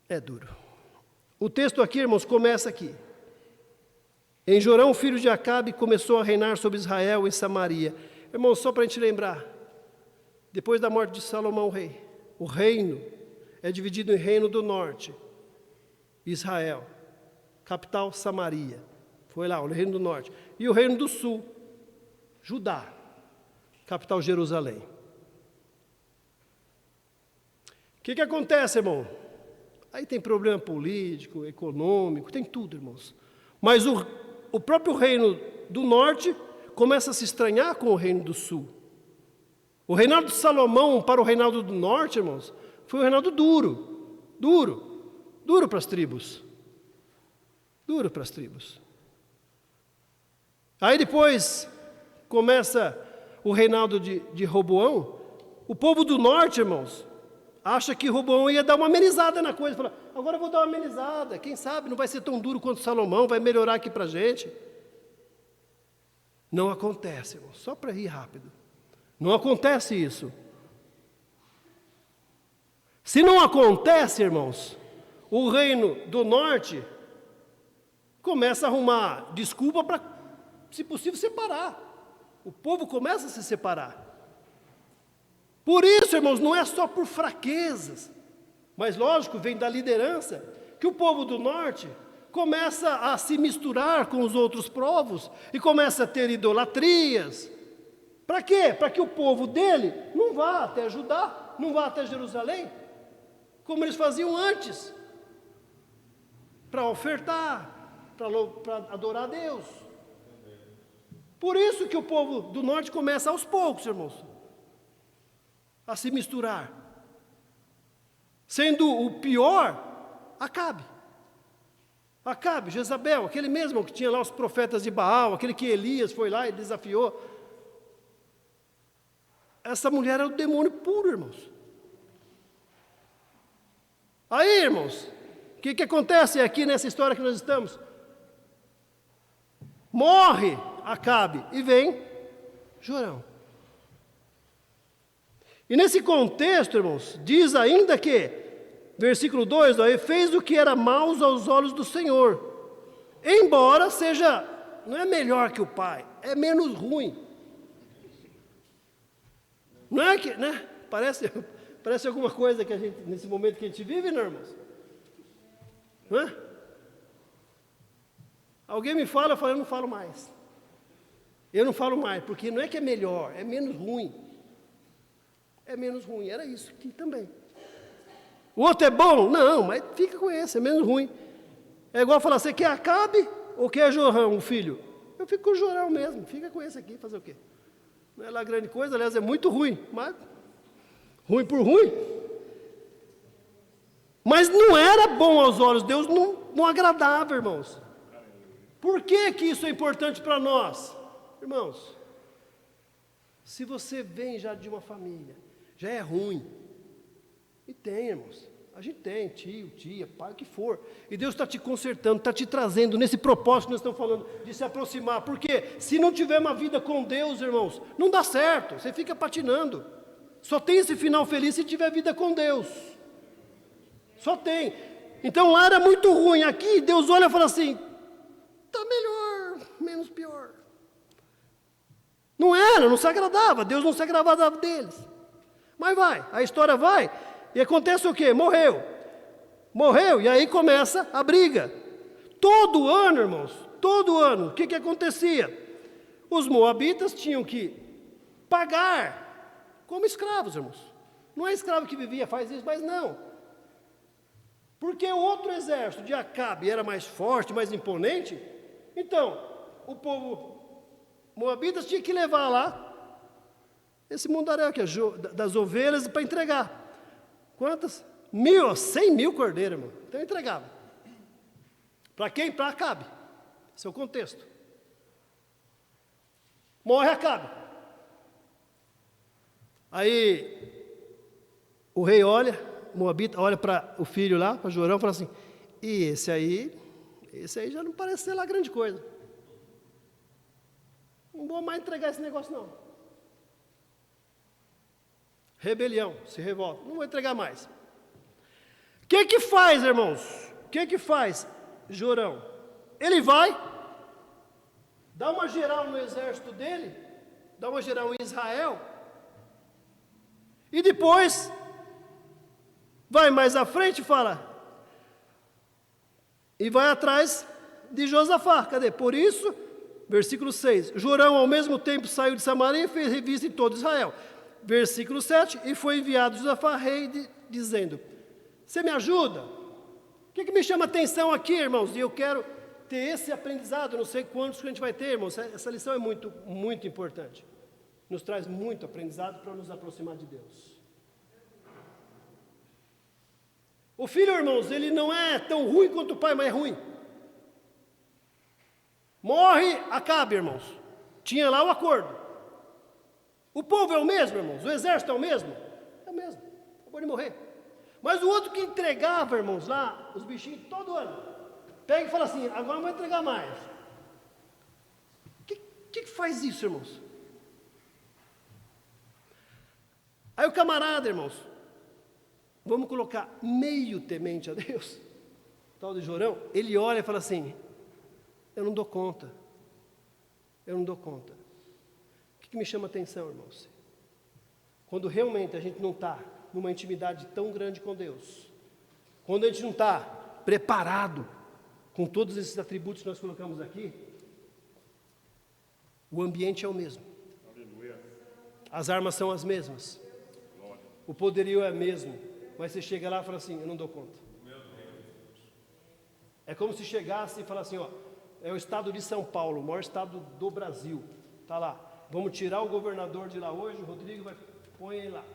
Speaker 2: é duro. O texto aqui, irmãos, começa aqui. Em Jorão, filho de Acabe, começou a reinar sobre Israel em Samaria. Irmãos, só para a gente lembrar, depois da morte de Salomão, o reino é dividido em reino do norte, Israel, capital Samaria, foi lá, o reino do norte, e o reino do sul, Judá, capital Jerusalém. O que acontece, irmão? Aí tem problema político, econômico, tem tudo, irmãos. Mas o próprio reino do norte começa a se estranhar com o reino do sul. O reinado de Salomão para o reinado do norte, irmãos, foi um reinado duro para as tribos. Duro para as tribos. Aí depois começa o reinado de Roboão. O povo do norte, irmãos, acha que Roboão ia dar uma amenizada na coisa. Fala, agora eu vou dar uma amenizada. Quem sabe não vai ser tão duro quanto Salomão, vai melhorar aqui para a gente. Não acontece, irmãos, só para ir rápido. Não acontece isso. Se não acontece, irmãos, o reino do norte começa a arrumar desculpa para, se possível, separar. O povo começa a se separar. Por isso, irmãos, não é só por fraquezas, mas lógico, vem da liderança, que o povo do norte começa a se misturar com os outros povos e começa a ter idolatrias. Para quê? Para que o povo dele não vá até Judá, não vá até Jerusalém, como eles faziam antes, para ofertar, para adorar a Deus. Por isso que o povo do norte começa aos poucos, irmãos, a se misturar. Sendo o pior, Acabe, Jezabel, aquele mesmo que tinha lá os profetas de Baal, aquele que Elias foi lá e desafiou. Essa mulher era o demônio puro, irmãos. Aí, irmãos, o que acontece aqui nessa história que nós estamos? Morre Acabe e vem Jorão. E nesse contexto, irmãos, diz ainda que, versículo 2, ele fez o que era mau aos olhos do Senhor, embora seja, não é melhor que o pai, é menos ruim. Não é que, né? Parece alguma coisa que a gente, nesse momento que a gente vive, né, irmãos? Não é? Alguém me fala, eu falo, eu não falo mais. Eu não falo mais, porque não é que é melhor, é menos ruim. É menos ruim, era isso aqui também. O outro é bom? Não, mas fica com esse, é menos ruim. É igual falar, você quer Acabe ou quer Jorão, o filho? Eu fico com o Jorão mesmo, fica com esse aqui, fazer o quê? Não é lá grande coisa, aliás, é muito ruim, mas ruim por ruim. Mas não era bom aos olhos de Deus, não agradava, irmãos. Por que que isso é importante para nós? Irmãos, se você vem já de uma família, já é ruim. E tem, irmãos. A gente tem tio, tia, pai, o que for. E Deus está te consertando, está te trazendo nesse propósito que nós estamos falando, de se aproximar. Porque se não tiver uma vida com Deus, irmãos, não dá certo. Você fica patinando. Só tem esse final feliz se tiver vida com Deus. Só tem. Então lá era muito ruim. Aqui Deus olha e fala assim, está melhor, menos pior. Não era, não se agradava. Deus não se agradava deles. Mas vai, a história vai. E acontece o quê? Morreu, e aí começa a briga. Todo ano, irmãos, todo ano, o que acontecia? Os moabitas tinham que pagar como escravos, irmãos. Não é escravo que vivia, faz isso, mas não. Porque o outro exército de Acabe era mais forte, mais imponente, então o povo moabitas tinha que levar lá esse mundaréu aqui, das ovelhas para entregar. Quantas? 100 mil cordeiros, irmão. Então entregava. Para quem? Para Acabe. Esse é o contexto. Morre Acabe. Aí o rei olha, Moabita, olha para o filho lá, para Jorão, e fala assim, e esse aí já não parece ser lá grande coisa. Não vou mais entregar esse negócio não. Rebelião, se revolta, não vou entregar mais. O que faz, irmãos? O que faz Jorão? Ele vai, dá uma geral no exército dele, dá uma geral em Israel, e depois vai mais à frente e fala, e vai atrás de Josafá. Cadê? Por isso, versículo 6, Jorão ao mesmo tempo saiu de Samaria e fez revista em todo Israel. Versículo 7, e foi enviado Josafá rei dizendo, você me ajuda? O que me chama a atenção aqui, irmãos? E eu quero ter esse aprendizado, não sei quantos que a gente vai ter, irmãos. Essa lição é muito, muito importante. Nos traz muito aprendizado para nos aproximar de Deus. O filho, irmãos, ele não é tão ruim quanto o pai, mas é ruim. Morre Acabe, irmãos. Tinha lá o acordo. O povo é o mesmo, irmãos? O exército é o mesmo? É o mesmo, acabou de morrer. Mas o outro que entregava, irmãos, lá, os bichinhos, todo ano, pega e fala assim, agora não vou entregar mais. O que faz isso, irmãos? Aí o camarada, irmãos, vamos colocar meio temente a Deus, tal de Jorão, ele olha e fala assim, eu não dou conta. O que me chama a atenção, irmãos? Quando realmente a gente não está numa intimidade tão grande com Deus, quando a gente não está preparado com todos esses atributos que nós colocamos aqui, o ambiente é o mesmo. As armas são as mesmas. O poderio é o mesmo. Mas você chega lá e fala assim, eu não dou conta. É como se chegasse e falasse assim, ó, é o estado de São Paulo, o maior estado do Brasil. Está lá. Vamos tirar o governador de lá hoje, o Rodrigo vai põe ele lá.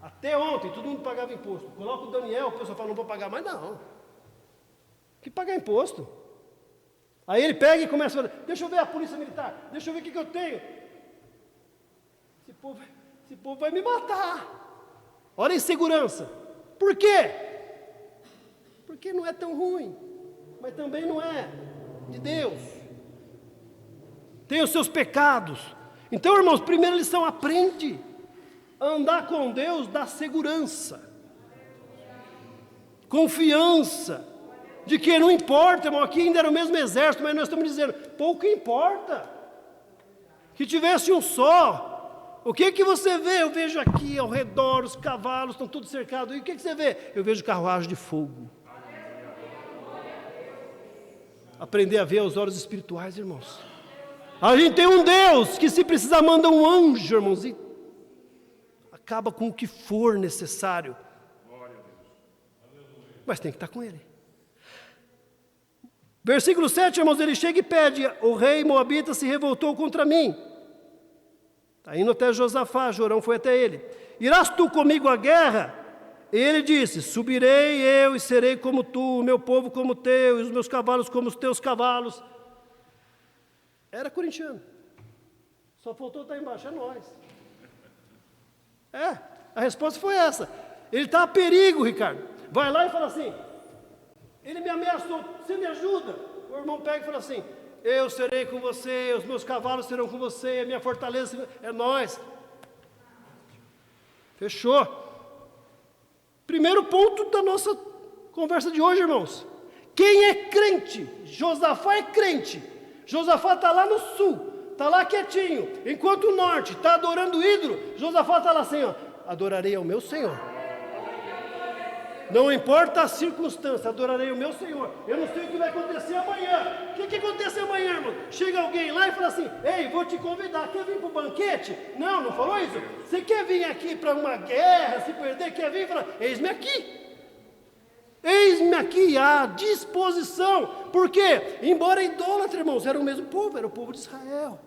Speaker 2: Até ontem, todo mundo pagava imposto. Coloca o Daniel, o pessoal fala, não vou pagar mais, não. Que pagar imposto? Aí ele pega e começa a falar, deixa eu ver a polícia militar, deixa eu ver o que eu tenho. Esse povo vai me matar. Olha a insegurança. Por quê? Porque não é tão ruim, mas também não é de Deus. Tem os seus pecados. Então, irmãos, primeira lição, aprende a andar com Deus, dá segurança, confiança, de que não importa, irmão, aqui ainda era o mesmo exército, mas nós estamos dizendo, pouco importa, que tivesse um só. O que você vê? Eu vejo aqui ao redor, os cavalos estão todos cercados, e o que você vê? Eu vejo carruagem de fogo. Aprender a ver aos olhos espirituais, irmãos. A gente tem um Deus que, se precisar, manda um anjo, irmãos, e acaba com o que for necessário. Mas tem que estar com Ele. Versículo 7, irmãos, ele chega e pede: o rei Moabita se revoltou contra mim. Está indo até Josafá, Jorão foi até ele. Irás tu comigo à guerra? E ele disse: subirei eu e serei como tu, o meu povo como o teu, e os meus cavalos como os teus cavalos. Era corintiano. Só faltou estar embaixo, é nós. A resposta foi essa. Ele está a perigo, Ricardo. Vai lá e fala assim: ele me ameaçou, você me ajuda? O irmão pega e fala assim: eu serei com você, os meus cavalos serão com você, a minha fortaleza é nós. Fechou. Primeiro ponto da nossa conversa de hoje, irmãos. Quem é crente? Josafá é crente. Josafá está lá no sul, está lá quietinho. Enquanto o norte está adorando o ídolo, Josafá está lá assim, ó: adorarei ao meu Senhor. Não importa a circunstância, adorarei o meu Senhor. Eu não sei o que vai acontecer amanhã. O que acontece amanhã, irmão? Chega alguém lá e fala assim: ei, vou te convidar, quer vir para o banquete? Não, não falou isso? Você quer vir aqui para uma guerra, se perder, quer vir? Fala: eis-me aqui. Eis-me aqui à disposição. Por quê? Embora idólatra, irmãos, era o mesmo povo, era o povo de Israel.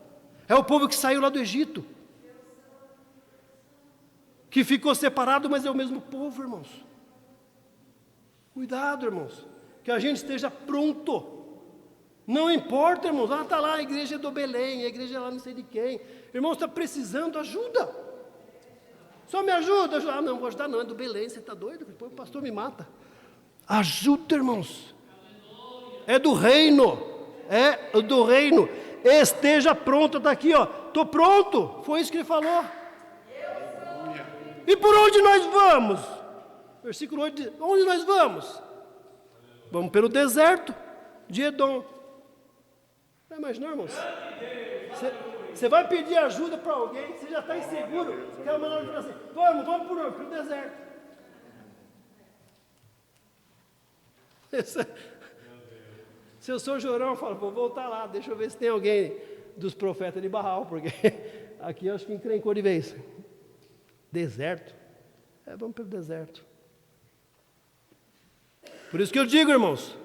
Speaker 2: É o povo que saiu lá do Egito. Que ficou separado, mas é o mesmo povo, irmãos. Cuidado, irmãos, que a gente esteja pronto. Não importa, irmãos, está lá, a igreja é do Belém, a igreja é lá não sei de quem. Irmãos, está precisando, ajuda. Só me ajuda. Ah, não vou ajudar não, é do Belém, você está doido? Depois o pastor me mata. Ajuda, irmãos. É do reino. É do reino. Esteja pronto, está aqui, ó. Estou pronto. Foi isso que ele falou. E por onde nós vamos? Versículo 8 diz: onde nós vamos? Vamos pelo deserto de Edom. Não imagina, irmãos? Você vai pedir ajuda para alguém, você já está inseguro. Quero mandar ele falar assim: vamos por onde? Pelo deserto. Se eu sou Jorão, eu falo: vou voltar lá, deixa eu ver se tem alguém dos profetas de Baal, porque aqui eu acho que encrencou de vez. Deserto? Vamos pelo deserto. Por isso que eu digo, irmãos,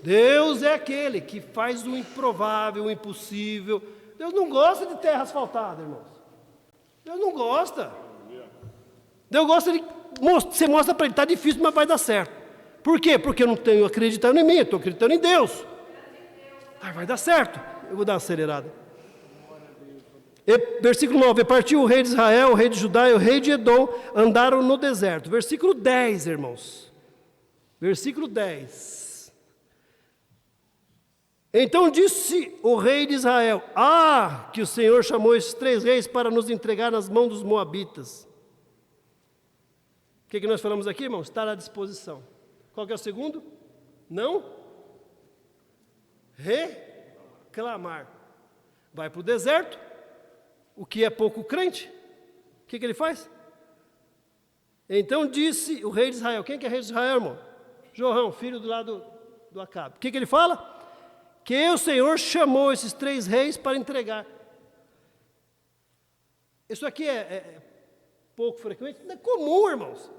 Speaker 2: Deus é aquele que faz o improvável, o impossível. Deus não gosta de terra asfaltada, irmãos. Deus não gosta. Deus gosta de... Você mostra para ele: está difícil, mas vai dar certo. Por quê? Porque eu não tenho acreditando em mim, eu estou acreditando em Deus. Vai dar certo. Eu vou dar uma acelerada. Versículo 9: partiu o rei de Israel, o rei de Judá e o rei de Edom, andaram no deserto. Versículo 10, irmãos. Versículo 10. Então disse o rei de Israel: que o Senhor chamou esses 3 reis para nos entregar nas mãos dos moabitas. O que nós falamos aqui, irmãos? Estar à disposição. Qual que é o segundo? Não reclamar. Vai para o deserto. O que é pouco crente, o que ele faz? Então disse o rei de Israel. Quem que é rei de Israel, irmão? Jorão, filho do lado do Acabe. O que ele fala? Que o Senhor chamou esses 3 reis para entregar. Isso aqui é pouco frequente? É comum, irmãos.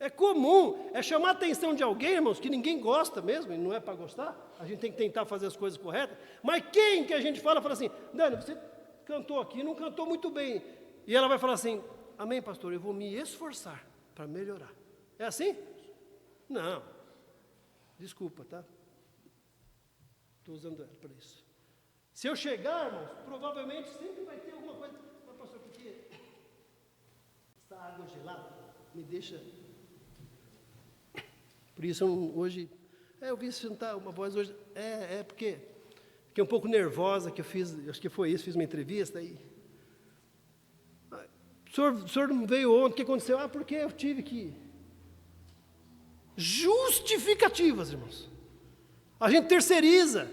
Speaker 2: É comum. É chamar a atenção de alguém, irmãos, que ninguém gosta mesmo, e não é para gostar. A gente tem que tentar fazer as coisas corretas. Mas quem que a gente fala assim: Dani, você cantou aqui, não cantou muito bem. E ela vai falar assim: amém, pastor, eu vou me esforçar para melhorar. É assim? Não. Desculpa, tá? Estou usando ela para isso. Se eu chegar, irmãos, provavelmente sempre vai ter alguma coisa. Mas, pastor, porque essa água gelada me deixa... Por isso, hoje... eu vi sentar uma voz hoje... porque... Fiquei um pouco nervosa, que eu fiz... Acho que foi isso, fiz uma entrevista aí. O senhor não veio ontem, o que aconteceu? Porque eu tive que... Justificativas, irmãos. A gente terceiriza.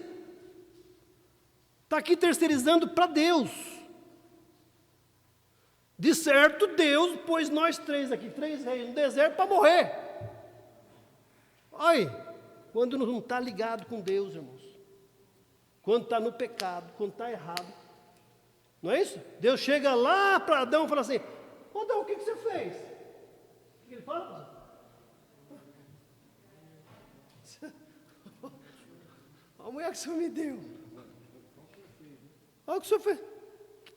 Speaker 2: Está aqui terceirizando para Deus. De certo, Deus pôs nós 3 aqui, 3 reis no deserto para morrer. Olha, quando não está ligado com Deus, irmãos. Quando está no pecado, quando está errado. Não é isso? Deus chega lá para Adão e fala assim: Adão, o que você fez? O que ele fala? A mulher que o senhor me deu. Olha o que o senhor fez.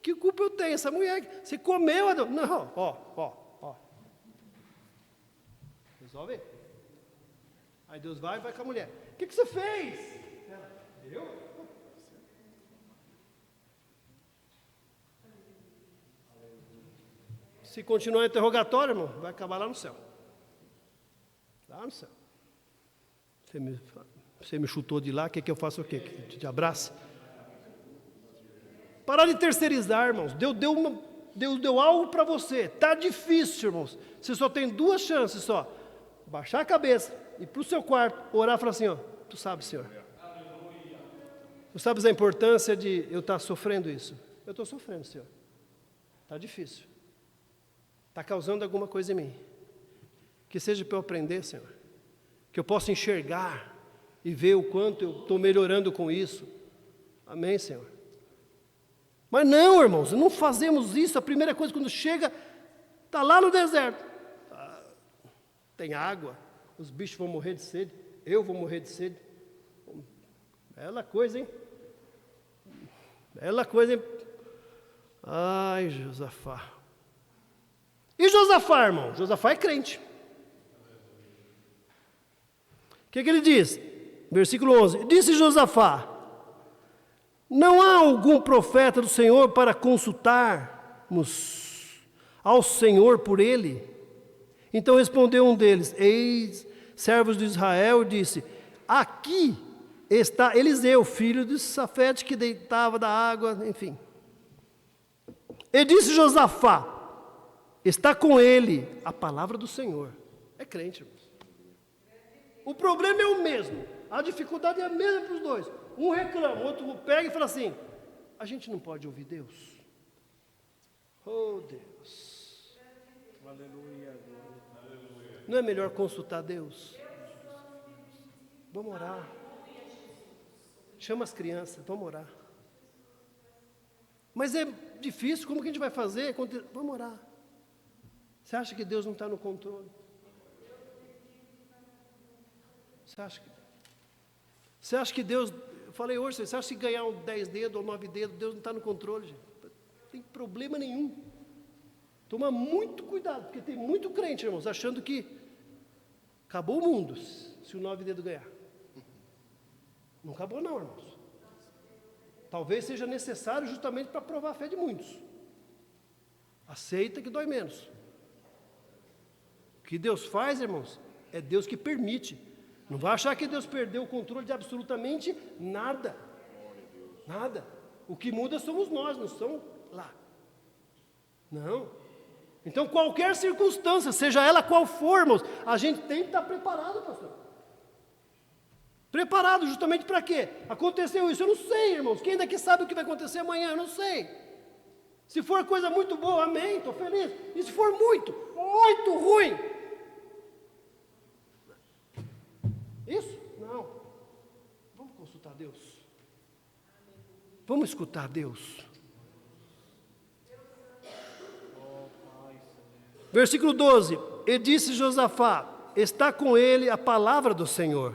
Speaker 2: Que culpa eu tenho? Essa mulher, você comeu, Adão. Não, ó. Resolve. Aí Deus vai com a mulher. O que você fez? Eu? Se continuar o interrogatório, irmão, vai acabar lá no céu. Lá no céu. Você me chutou de lá, que eu faço o quê? Que te abrace? Parar de terceirizar, irmãos. Deus deu algo para você. Está difícil, irmãos. Você só tem 2 chances só. Baixar a cabeça, ir para o seu quarto, orar e falar assim, ó, tu sabes, Senhor. Tu sabes a importância de eu estar sofrendo isso? Eu estou sofrendo, Senhor. Está difícil. Está causando alguma coisa em mim. Que seja para eu aprender, Senhor. Que eu possa enxergar e ver o quanto eu estou melhorando com isso. Amém, Senhor. Mas não, irmãos, não fazemos isso. A primeira coisa, quando chega, está lá no deserto. Tem água, os bichos vão morrer de sede, eu vou morrer de sede. Bela coisa, hein? Bela coisa, hein? Ai, Josafá. E Josafá, irmão? Josafá é crente. O que ele diz? Versículo 11. Disse Josafá: não há algum profeta do Senhor para consultarmos ao Senhor por ele? Então respondeu um deles, eis, servos de Israel, disse: aqui está Eliseu, filho de Safete, que deitava da água, enfim. E disse Josafá: está com ele a palavra do Senhor. É crente, irmãos. O problema é o mesmo, a dificuldade é a mesma para os dois. Um reclama, o outro pega e fala assim: a gente não pode ouvir Deus? Oh Deus, aleluia. Não é melhor consultar Deus? Vamos orar. Chama as crianças, vamos orar. Mas é difícil, como que a gente vai fazer? Vamos orar. Você acha que Deus não está no controle? Você acha que Deus, eu falei hoje, você acha que ganhar 10 dedos ou 9 dedos, Deus não está no controle, gente? Não tem problema nenhum. Toma muito cuidado, porque tem muito crente, irmãos, achando que acabou o mundo se o 9 dedos ganhar. Não acabou não, irmãos. Talvez seja necessário justamente para provar a fé de muitos. Aceita que dói menos. O que Deus faz, irmãos, é Deus que permite. Não vai achar que Deus perdeu o controle de absolutamente nada. Nada. O que muda somos nós, não são lá. Não. Então, qualquer circunstância, seja ela qual for, irmãos, a gente tem que estar preparado, pastor. Preparado justamente para quê? Aconteceu isso, eu não sei, irmãos. Quem daqui sabe o que vai acontecer amanhã? Eu não sei. Se for coisa muito boa, amém, estou feliz. E se for muito, muito ruim? Isso? Não. Vamos consultar Deus. Vamos escutar Deus. Versículo 12. E disse Josafá: está com ele a palavra do Senhor.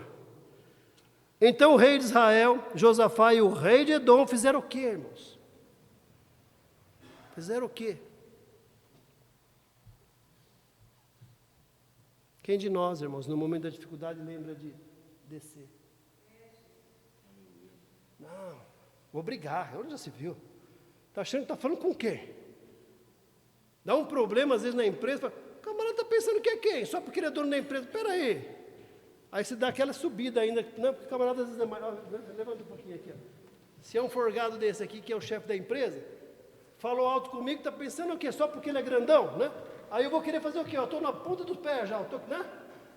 Speaker 2: Então o rei de Israel, Josafá e o rei de Edom fizeram o quê, irmãos? Fizeram o quê? Quem de nós, irmãos, no momento da dificuldade lembra de descer? Não, vou brigar, onde já se viu? Está achando que está falando com quem? Dá um problema às vezes na empresa, fala, o camarada está pensando que é quem? Só porque ele é dono da empresa, espera aí. Aí você dá aquela subida ainda, não, porque o camarada às vezes é mais, levanta um pouquinho aqui, ó. Se é um forgado desse aqui, que é o chefe da empresa, falou alto comigo, está pensando o quê? Só porque ele é grandão, né? Aí eu vou querer fazer o quê? Eu estou na ponta dos pés já, né?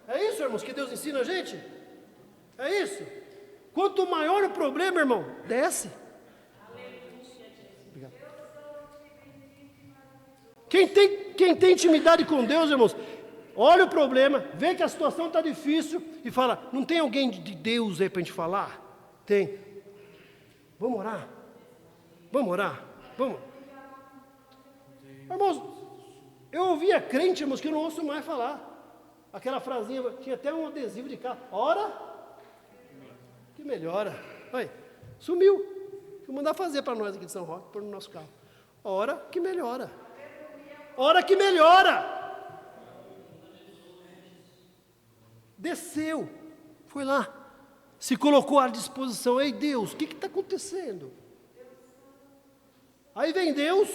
Speaker 2: É isso, irmãos, que Deus ensina a gente? É isso? Quanto maior o problema, irmão, desce. Obrigado. Quem tem intimidade com Deus, irmãos, olha o problema, vê que a situação está difícil e fala, não tem alguém de Deus aí para a gente falar? Tem. Vamos orar? Vamos orar? Vamos. Irmãos, eu ouvia crente, irmãos, que eu não ouço mais falar. Aquela frasinha, tinha até um adesivo de carro. Ora, que melhora. Aí, sumiu. Vou mandar fazer para nós aqui de São Roque, pôr no nosso carro. Hora que melhora. Hora que melhora. Desceu. Foi lá. Se colocou à disposição. Ei, Deus, o que está acontecendo? Aí vem Deus,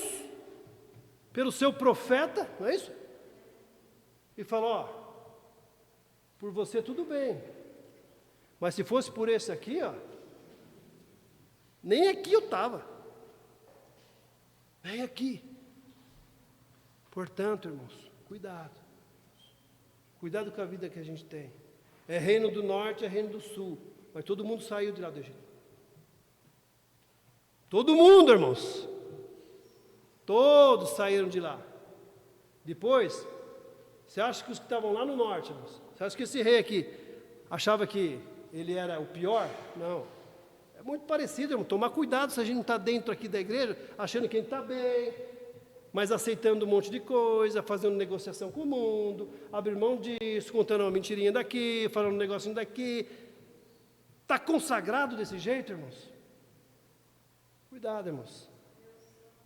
Speaker 2: pelo seu profeta, não é isso? E fala, ó, por você tudo bem. Mas se fosse por esse aqui, ó, nem aqui eu estava. Nem aqui. Portanto, irmãos, cuidado. Cuidado com a vida que a gente tem. É reino do norte, é reino do sul. Mas todo mundo saiu de lá do Egito. Todo mundo, irmãos. Todos saíram de lá. Depois, você acha que os que estavam lá no norte, irmãos, você acha que esse rei aqui achava que ele era o pior? Não. É muito parecido, irmão. Tomar cuidado se a gente não está dentro aqui da igreja, achando que a gente está bem, mas aceitando um monte de coisa, fazendo negociação com o mundo, abrir mão disso, contando uma mentirinha daqui, falando um negocinho daqui. Está consagrado desse jeito, irmãos? Cuidado, irmãos.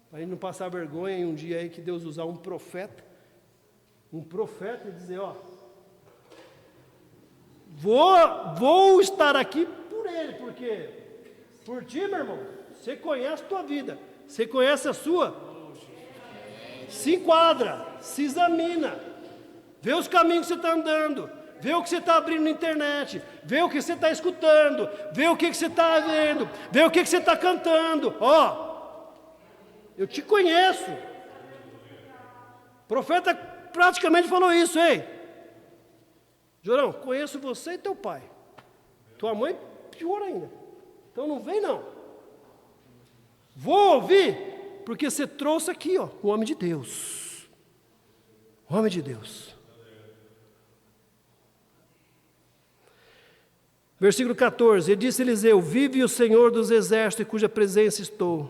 Speaker 2: Para a gente não passar vergonha em um dia aí que Deus usar um profeta e dizer, ó, vou estar aqui por ele, porque por ti, meu irmão, você conhece a tua vida, você conhece a sua, se enquadra, se examina, vê os caminhos que você está andando, vê o que você está abrindo na internet, vê o que você está escutando, vê o que você está vendo, vê o que você está cantando, ó, eu te conheço. O profeta praticamente falou isso, ei, Jorão, conheço você e teu pai, tua mãe pior ainda, então não vem não, vou ouvir, porque você trouxe aqui, ó, o homem de Deus, o homem de Deus. Versículo 14, ele disse Eliseu, vive o Senhor dos exércitos, em cuja presença estou.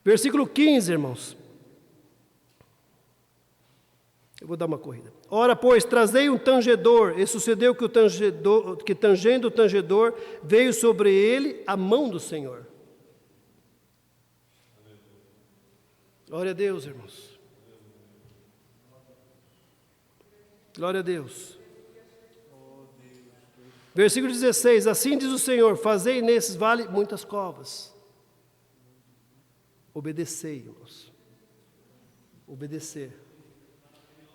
Speaker 2: Versículo 15, irmãos. Eu vou dar uma corrida. Ora, pois, trazei um tangedor, e sucedeu que tangendo o tangedor, veio sobre ele a mão do Senhor. Glória a Deus, irmãos. Glória a Deus. Versículo 16, assim diz o Senhor, fazei nesses vales muitas covas. Obedecei, irmãos. Obedecer.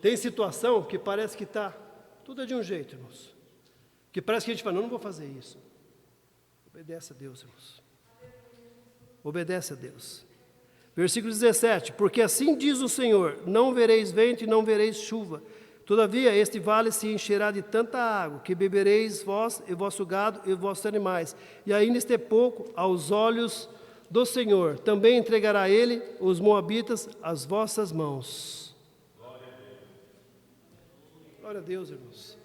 Speaker 2: Tem situação que parece que está tudo de um jeito, irmãos. Que parece que a gente fala, não vou fazer isso. Obedece a Deus, irmãos. Obedece a Deus. Versículo 17, porque assim diz o Senhor, não vereis vento e não vereis chuva. Todavia, este vale se encherá de tanta água, que bebereis vós e vosso gado e vossos animais. E ainda este é pouco aos olhos do Senhor. Também entregará ele os moabitas às vossas mãos. Glória a Deus, irmãos.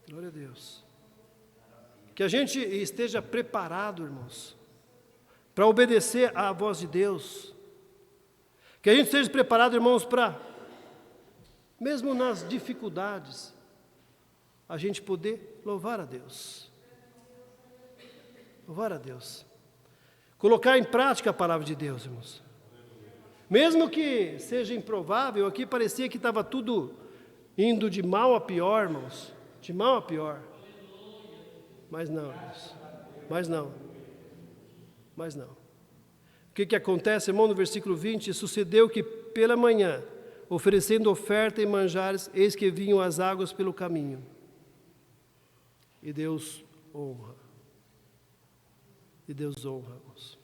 Speaker 2: Glória a Deus. Que a gente esteja preparado, irmãos, para obedecer à voz de Deus. Que a gente esteja preparado, irmãos, para, mesmo nas dificuldades, a gente poder louvar a Deus. Louvar a Deus. Colocar em prática a palavra de Deus, irmãos. Mesmo que seja improvável, aqui parecia que estava tudo indo de mal a pior, irmãos. De mal a pior. Mas não, irmãos. Mas não. Mas não. O que acontece, irmão, no versículo 20? Sucedeu que pela manhã, oferecendo oferta e manjares, eis que vinham as águas pelo caminho. E Deus honra. E Deus honra, irmãos.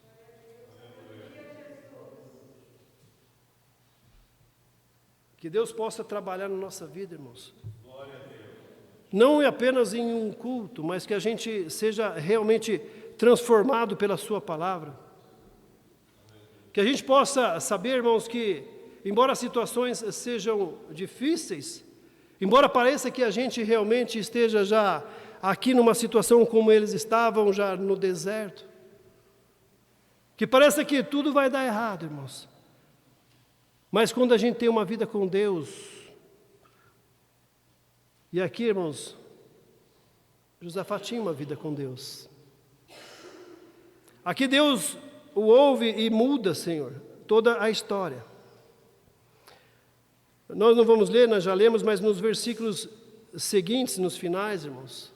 Speaker 2: Que Deus possa trabalhar na nossa vida, irmãos. Não apenas em um culto, mas que a gente seja realmente transformado pela sua palavra. Que a gente possa saber, irmãos, que embora as situações sejam difíceis, embora pareça que a gente realmente esteja já aqui numa situação como eles estavam, já no deserto, que pareça que tudo vai dar errado, irmãos. Mas quando a gente tem uma vida com Deus, e aqui, irmãos, Josafá tinha uma vida com Deus. Aqui Deus o ouve e muda, Senhor, toda a história. Nós não vamos ler, nós já lemos, mas nos versículos seguintes, nos finais, irmãos,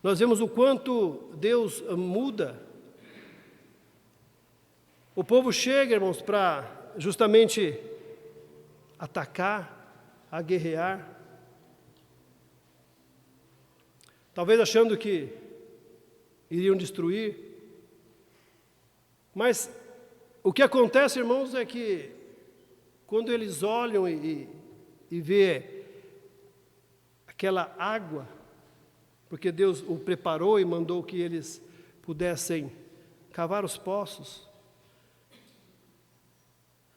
Speaker 2: nós vemos o quanto Deus muda. O povo chega, irmãos, para justamente atacar, a guerrear, talvez achando que iriam destruir. Mas o que acontece, irmãos, é que quando eles olham e vê aquela água, porque Deus o preparou e mandou que eles pudessem cavar os poços.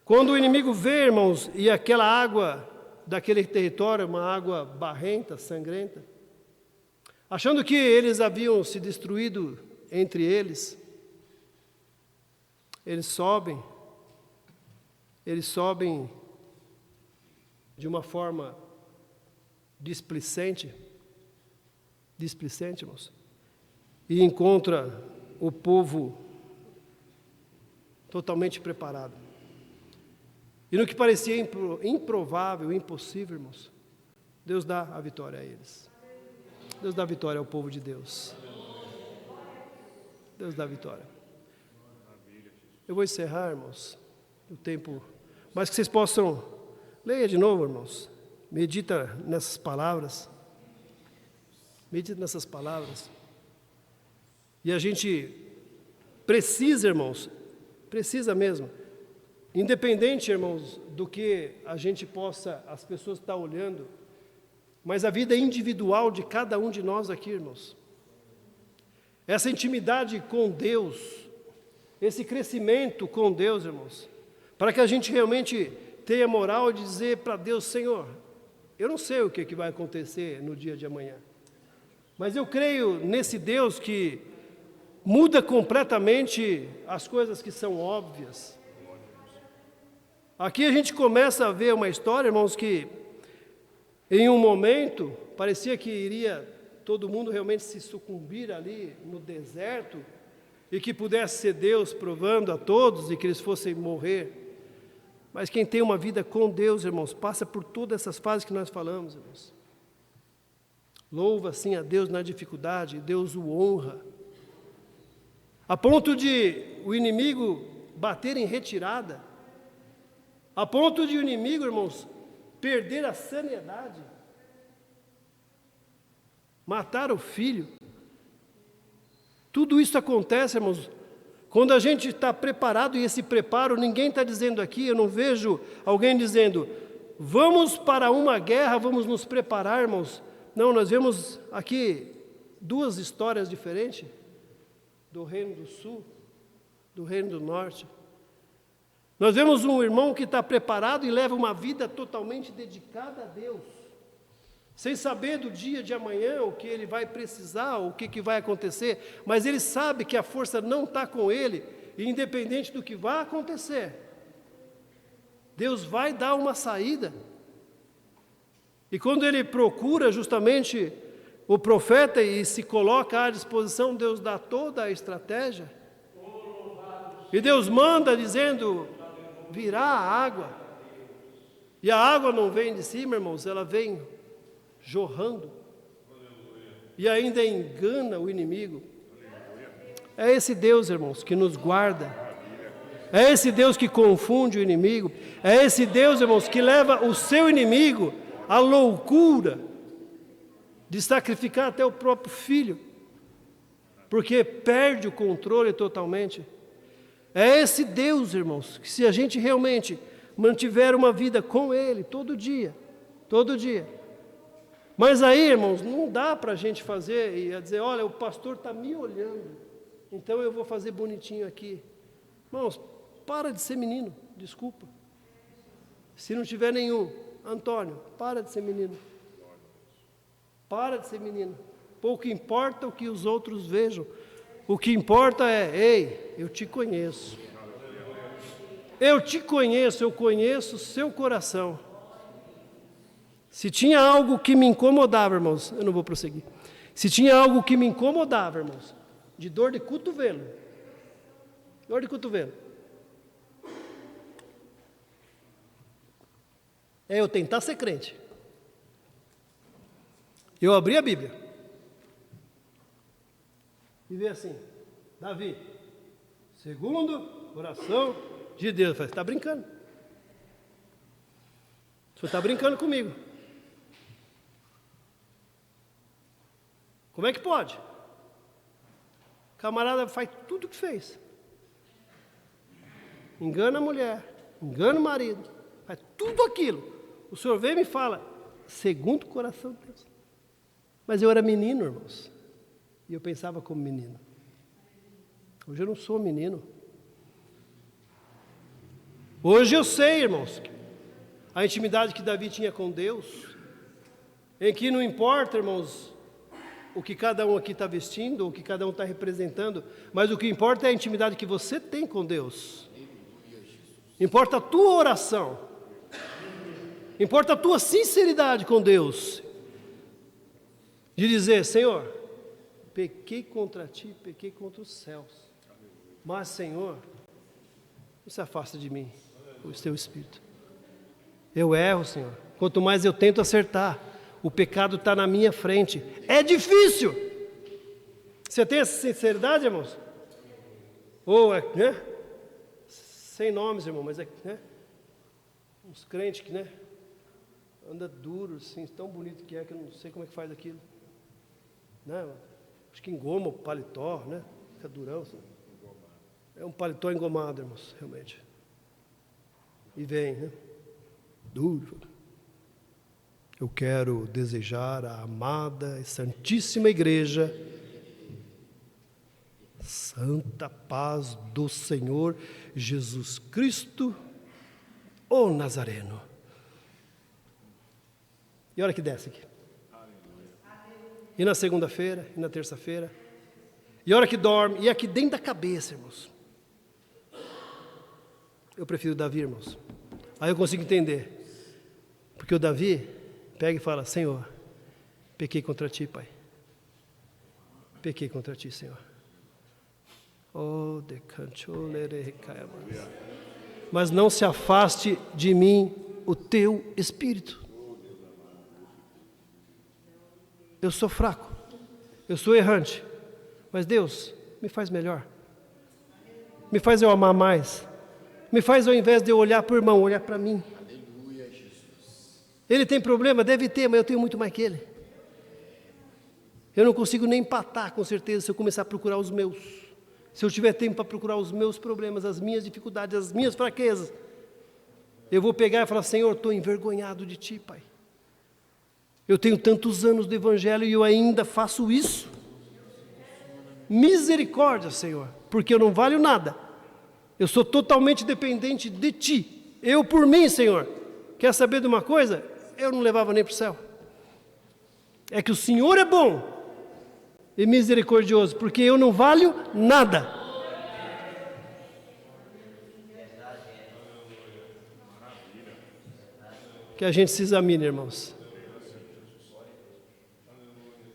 Speaker 2: Quando o inimigo vê, irmãos, e aquela água daquele território, uma água barrenta, sangrenta, achando que eles haviam se destruído entre eles, eles sobem de uma forma displicente, irmãos, e encontra o povo totalmente preparado. E no que parecia improvável, impossível, irmãos, Deus dá a vitória a eles. Deus dá a vitória ao povo de Deus. Deus dá a vitória. Eu vou encerrar, irmãos, o tempo, mas que vocês possam, leia de novo, irmãos, medita nessas palavras, e a gente precisa, irmãos, precisa mesmo, independente, irmãos, do que a gente possa, as pessoas estão olhando, mas a vida individual de cada um de nós aqui, irmãos, essa intimidade com Deus, esse crescimento com Deus, irmãos, para que a gente realmente tenha moral de dizer para Deus: Senhor, eu não sei o que vai acontecer no dia de amanhã, mas eu creio nesse Deus que muda completamente as coisas que são óbvias. Aqui a gente começa a ver uma história, irmãos, que em um momento parecia que iria todo mundo realmente se sucumbir ali no deserto e que pudesse ser Deus provando a todos e que eles fossem morrer. Mas quem tem uma vida com Deus, irmãos, passa por todas essas fases que nós falamos, irmãos. Louva assim a Deus na dificuldade, Deus o honra, a ponto de o inimigo bater em retirada, a ponto de o inimigo, irmãos, perder a sanidade, matar o filho. Tudo isso acontece, irmãos, quando a gente está preparado, e esse preparo, ninguém está dizendo aqui, eu não vejo alguém dizendo, vamos para uma guerra, vamos nos preparar, irmãos. Não, nós vemos aqui duas histórias diferentes, do reino do sul, do reino do norte. Nós vemos um irmão que está preparado e leva uma vida totalmente dedicada a Deus, sem saber do dia de amanhã, o que ele vai precisar, o que vai acontecer, mas ele sabe que a força não está com ele, e independente do que vai acontecer, Deus vai dar uma saída. E quando ele procura justamente o profeta e se coloca à disposição, Deus dá toda a estratégia, e Deus manda dizendo, virá a água, e a água não vem de cima, irmãos, ela vem jorrando, e ainda engana o inimigo. É esse Deus, irmãos, que nos guarda, é esse Deus que confunde o inimigo, é esse Deus, irmãos, que leva o seu inimigo à loucura de sacrificar até o próprio filho, porque perde o controle totalmente. É esse Deus, irmãos, que se a gente realmente mantiver uma vida com Ele, todo dia, mas aí, irmãos, não dá para a gente fazer e dizer, olha, o pastor está me olhando, então eu vou fazer bonitinho aqui. Irmãos, para de ser menino, desculpa. Se não tiver nenhum, Antônio, para de ser menino. Para de ser menino. Pouco importa o que os outros vejam. O que importa é, ei, eu te conheço. Eu te conheço, eu conheço o seu coração. Se tinha algo que me incomodava, irmãos, eu não vou prosseguir. Se tinha algo que me incomodava, irmãos, de dor de cotovelo. Dor de cotovelo. É eu tentar ser crente. Eu abri a Bíblia. E vi assim, Davi, segundo oração de Deus. Eu falei, você está brincando? O senhor está brincando comigo. Como é que pode? O camarada faz tudo o que fez. Engana a mulher, engana o marido, faz tudo aquilo. O senhor vem e me fala, segundo o coração de Deus. Mas eu era menino, irmãos. E eu pensava como menino. Hoje eu não sou menino. Hoje eu sei, irmãos, a intimidade que Davi tinha com Deus, em que não importa, irmãos, o que cada um aqui está vestindo, ou o que cada um está representando, mas o que importa é a intimidade que você tem com Deus. Importa a tua oração. Importa a tua sinceridade com Deus. De dizer, Senhor, pequei contra ti, pequei contra os céus. Mas, Senhor, não se afasta de mim o teu Espírito. Eu erro, Senhor. Quanto mais eu tento acertar, o pecado está na minha frente. É difícil. Você tem essa sinceridade, irmãos? Ou é, né? Sem nomes, irmão, mas é, né? Uns crentes que, né? Anda duro, assim, tão bonito que eu não sei como é que faz aquilo. Né? Acho que engoma o paletó, né? Fica durão, assim. É um paletó engomado, irmãos, realmente. E vem, né? Duro. Eu quero desejar a amada e santíssima igreja, santa paz do Senhor Jesus Cristo, o Nazareno. E olha que desce aqui. E na segunda-feira, e na terça-feira. E a hora que dorme, e aqui dentro da cabeça, irmãos. Eu prefiro Davi, irmãos. Aí eu consigo entender. Porque o Davi pega e fala, Senhor, pequei contra ti, Pai. Pequei contra ti, Senhor. Oh, mas não se afaste de mim o teu Espírito. Eu sou fraco, eu sou errante, mas Deus, me faz melhor. Me faz eu amar mais. Me faz ao invés de eu olhar para o irmão, olhar para mim. Aleluia, Jesus. Ele tem problema? Deve ter, mas eu tenho muito mais que ele. Eu não consigo nem empatar, com certeza, se eu começar a procurar os meus. Se eu tiver tempo para procurar os meus problemas, as minhas dificuldades, as minhas fraquezas, eu vou pegar e falar, Senhor, estou envergonhado de Ti, Pai. Eu tenho tantos anos do Evangelho e eu ainda faço isso. Misericórdia, Senhor, porque eu não valho nada. Eu sou totalmente dependente de Ti. Eu por mim, Senhor. Quer saber de uma coisa? Eu não levava nem para o céu. É que o Senhor é bom e misericordioso, porque eu não valho nada. Que a gente se examine, irmãos.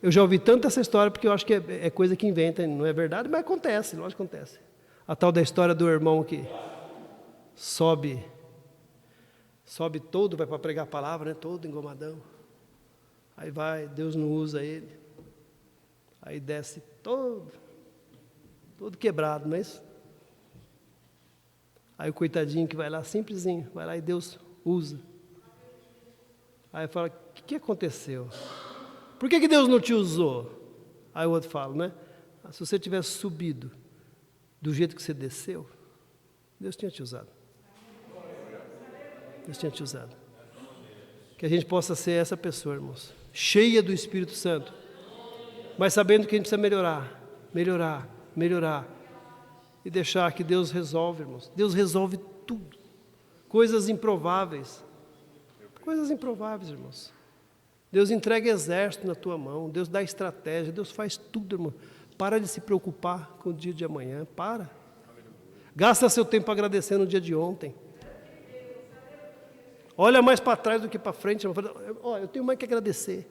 Speaker 2: Eu já ouvi tanto essa história, porque eu acho que é coisa que inventa, não é verdade, mas acontece, lógico que acontece. A tal da história do irmão que sobe todo, vai para pregar a palavra, né? Todo engomadão. Aí vai, Deus não usa ele. Aí desce todo quebrado, não é isso? Aí o coitadinho que vai lá, simplesinho, vai lá e Deus usa. Aí fala, o que aconteceu? Por que Deus não te usou? Aí o outro fala, né? Se você tivesse subido do jeito que você desceu, Deus tinha te usado. Deus tinha te usado. Que a gente possa ser essa pessoa, irmãos, cheia do Espírito Santo, mas sabendo que a gente precisa melhorar, e deixar que Deus resolve, irmãos. Deus resolve tudo. Coisas improváveis, irmãos. Deus entrega exército na tua mão, Deus dá estratégia, Deus faz tudo, irmão. Para de se preocupar com o dia de amanhã, para. Gasta seu tempo agradecendo o dia de ontem. Olha mais para trás do que para frente, irmão. Olha, eu tenho mais que agradecer.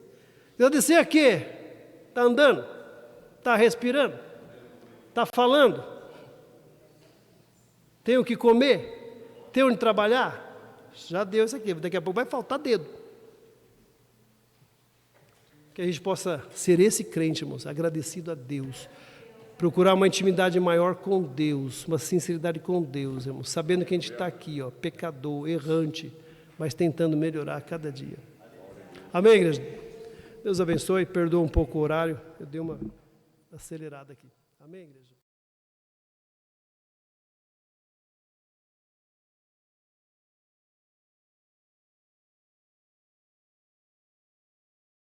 Speaker 2: Agradecer a quê? Está andando? Está respirando? Está falando? Tem o que comer? Tem onde trabalhar? Já deu isso aqui, daqui a pouco vai faltar dedo. Que a gente possa ser esse crente, irmãos, agradecido a Deus. Procurar uma intimidade maior com Deus, uma sinceridade com Deus, irmãos, sabendo que a gente está aqui, ó, pecador, errante, mas tentando melhorar a cada dia. Amém, igreja? Deus abençoe, perdoa um pouco o horário, eu dei uma acelerada aqui. Amém, igreja?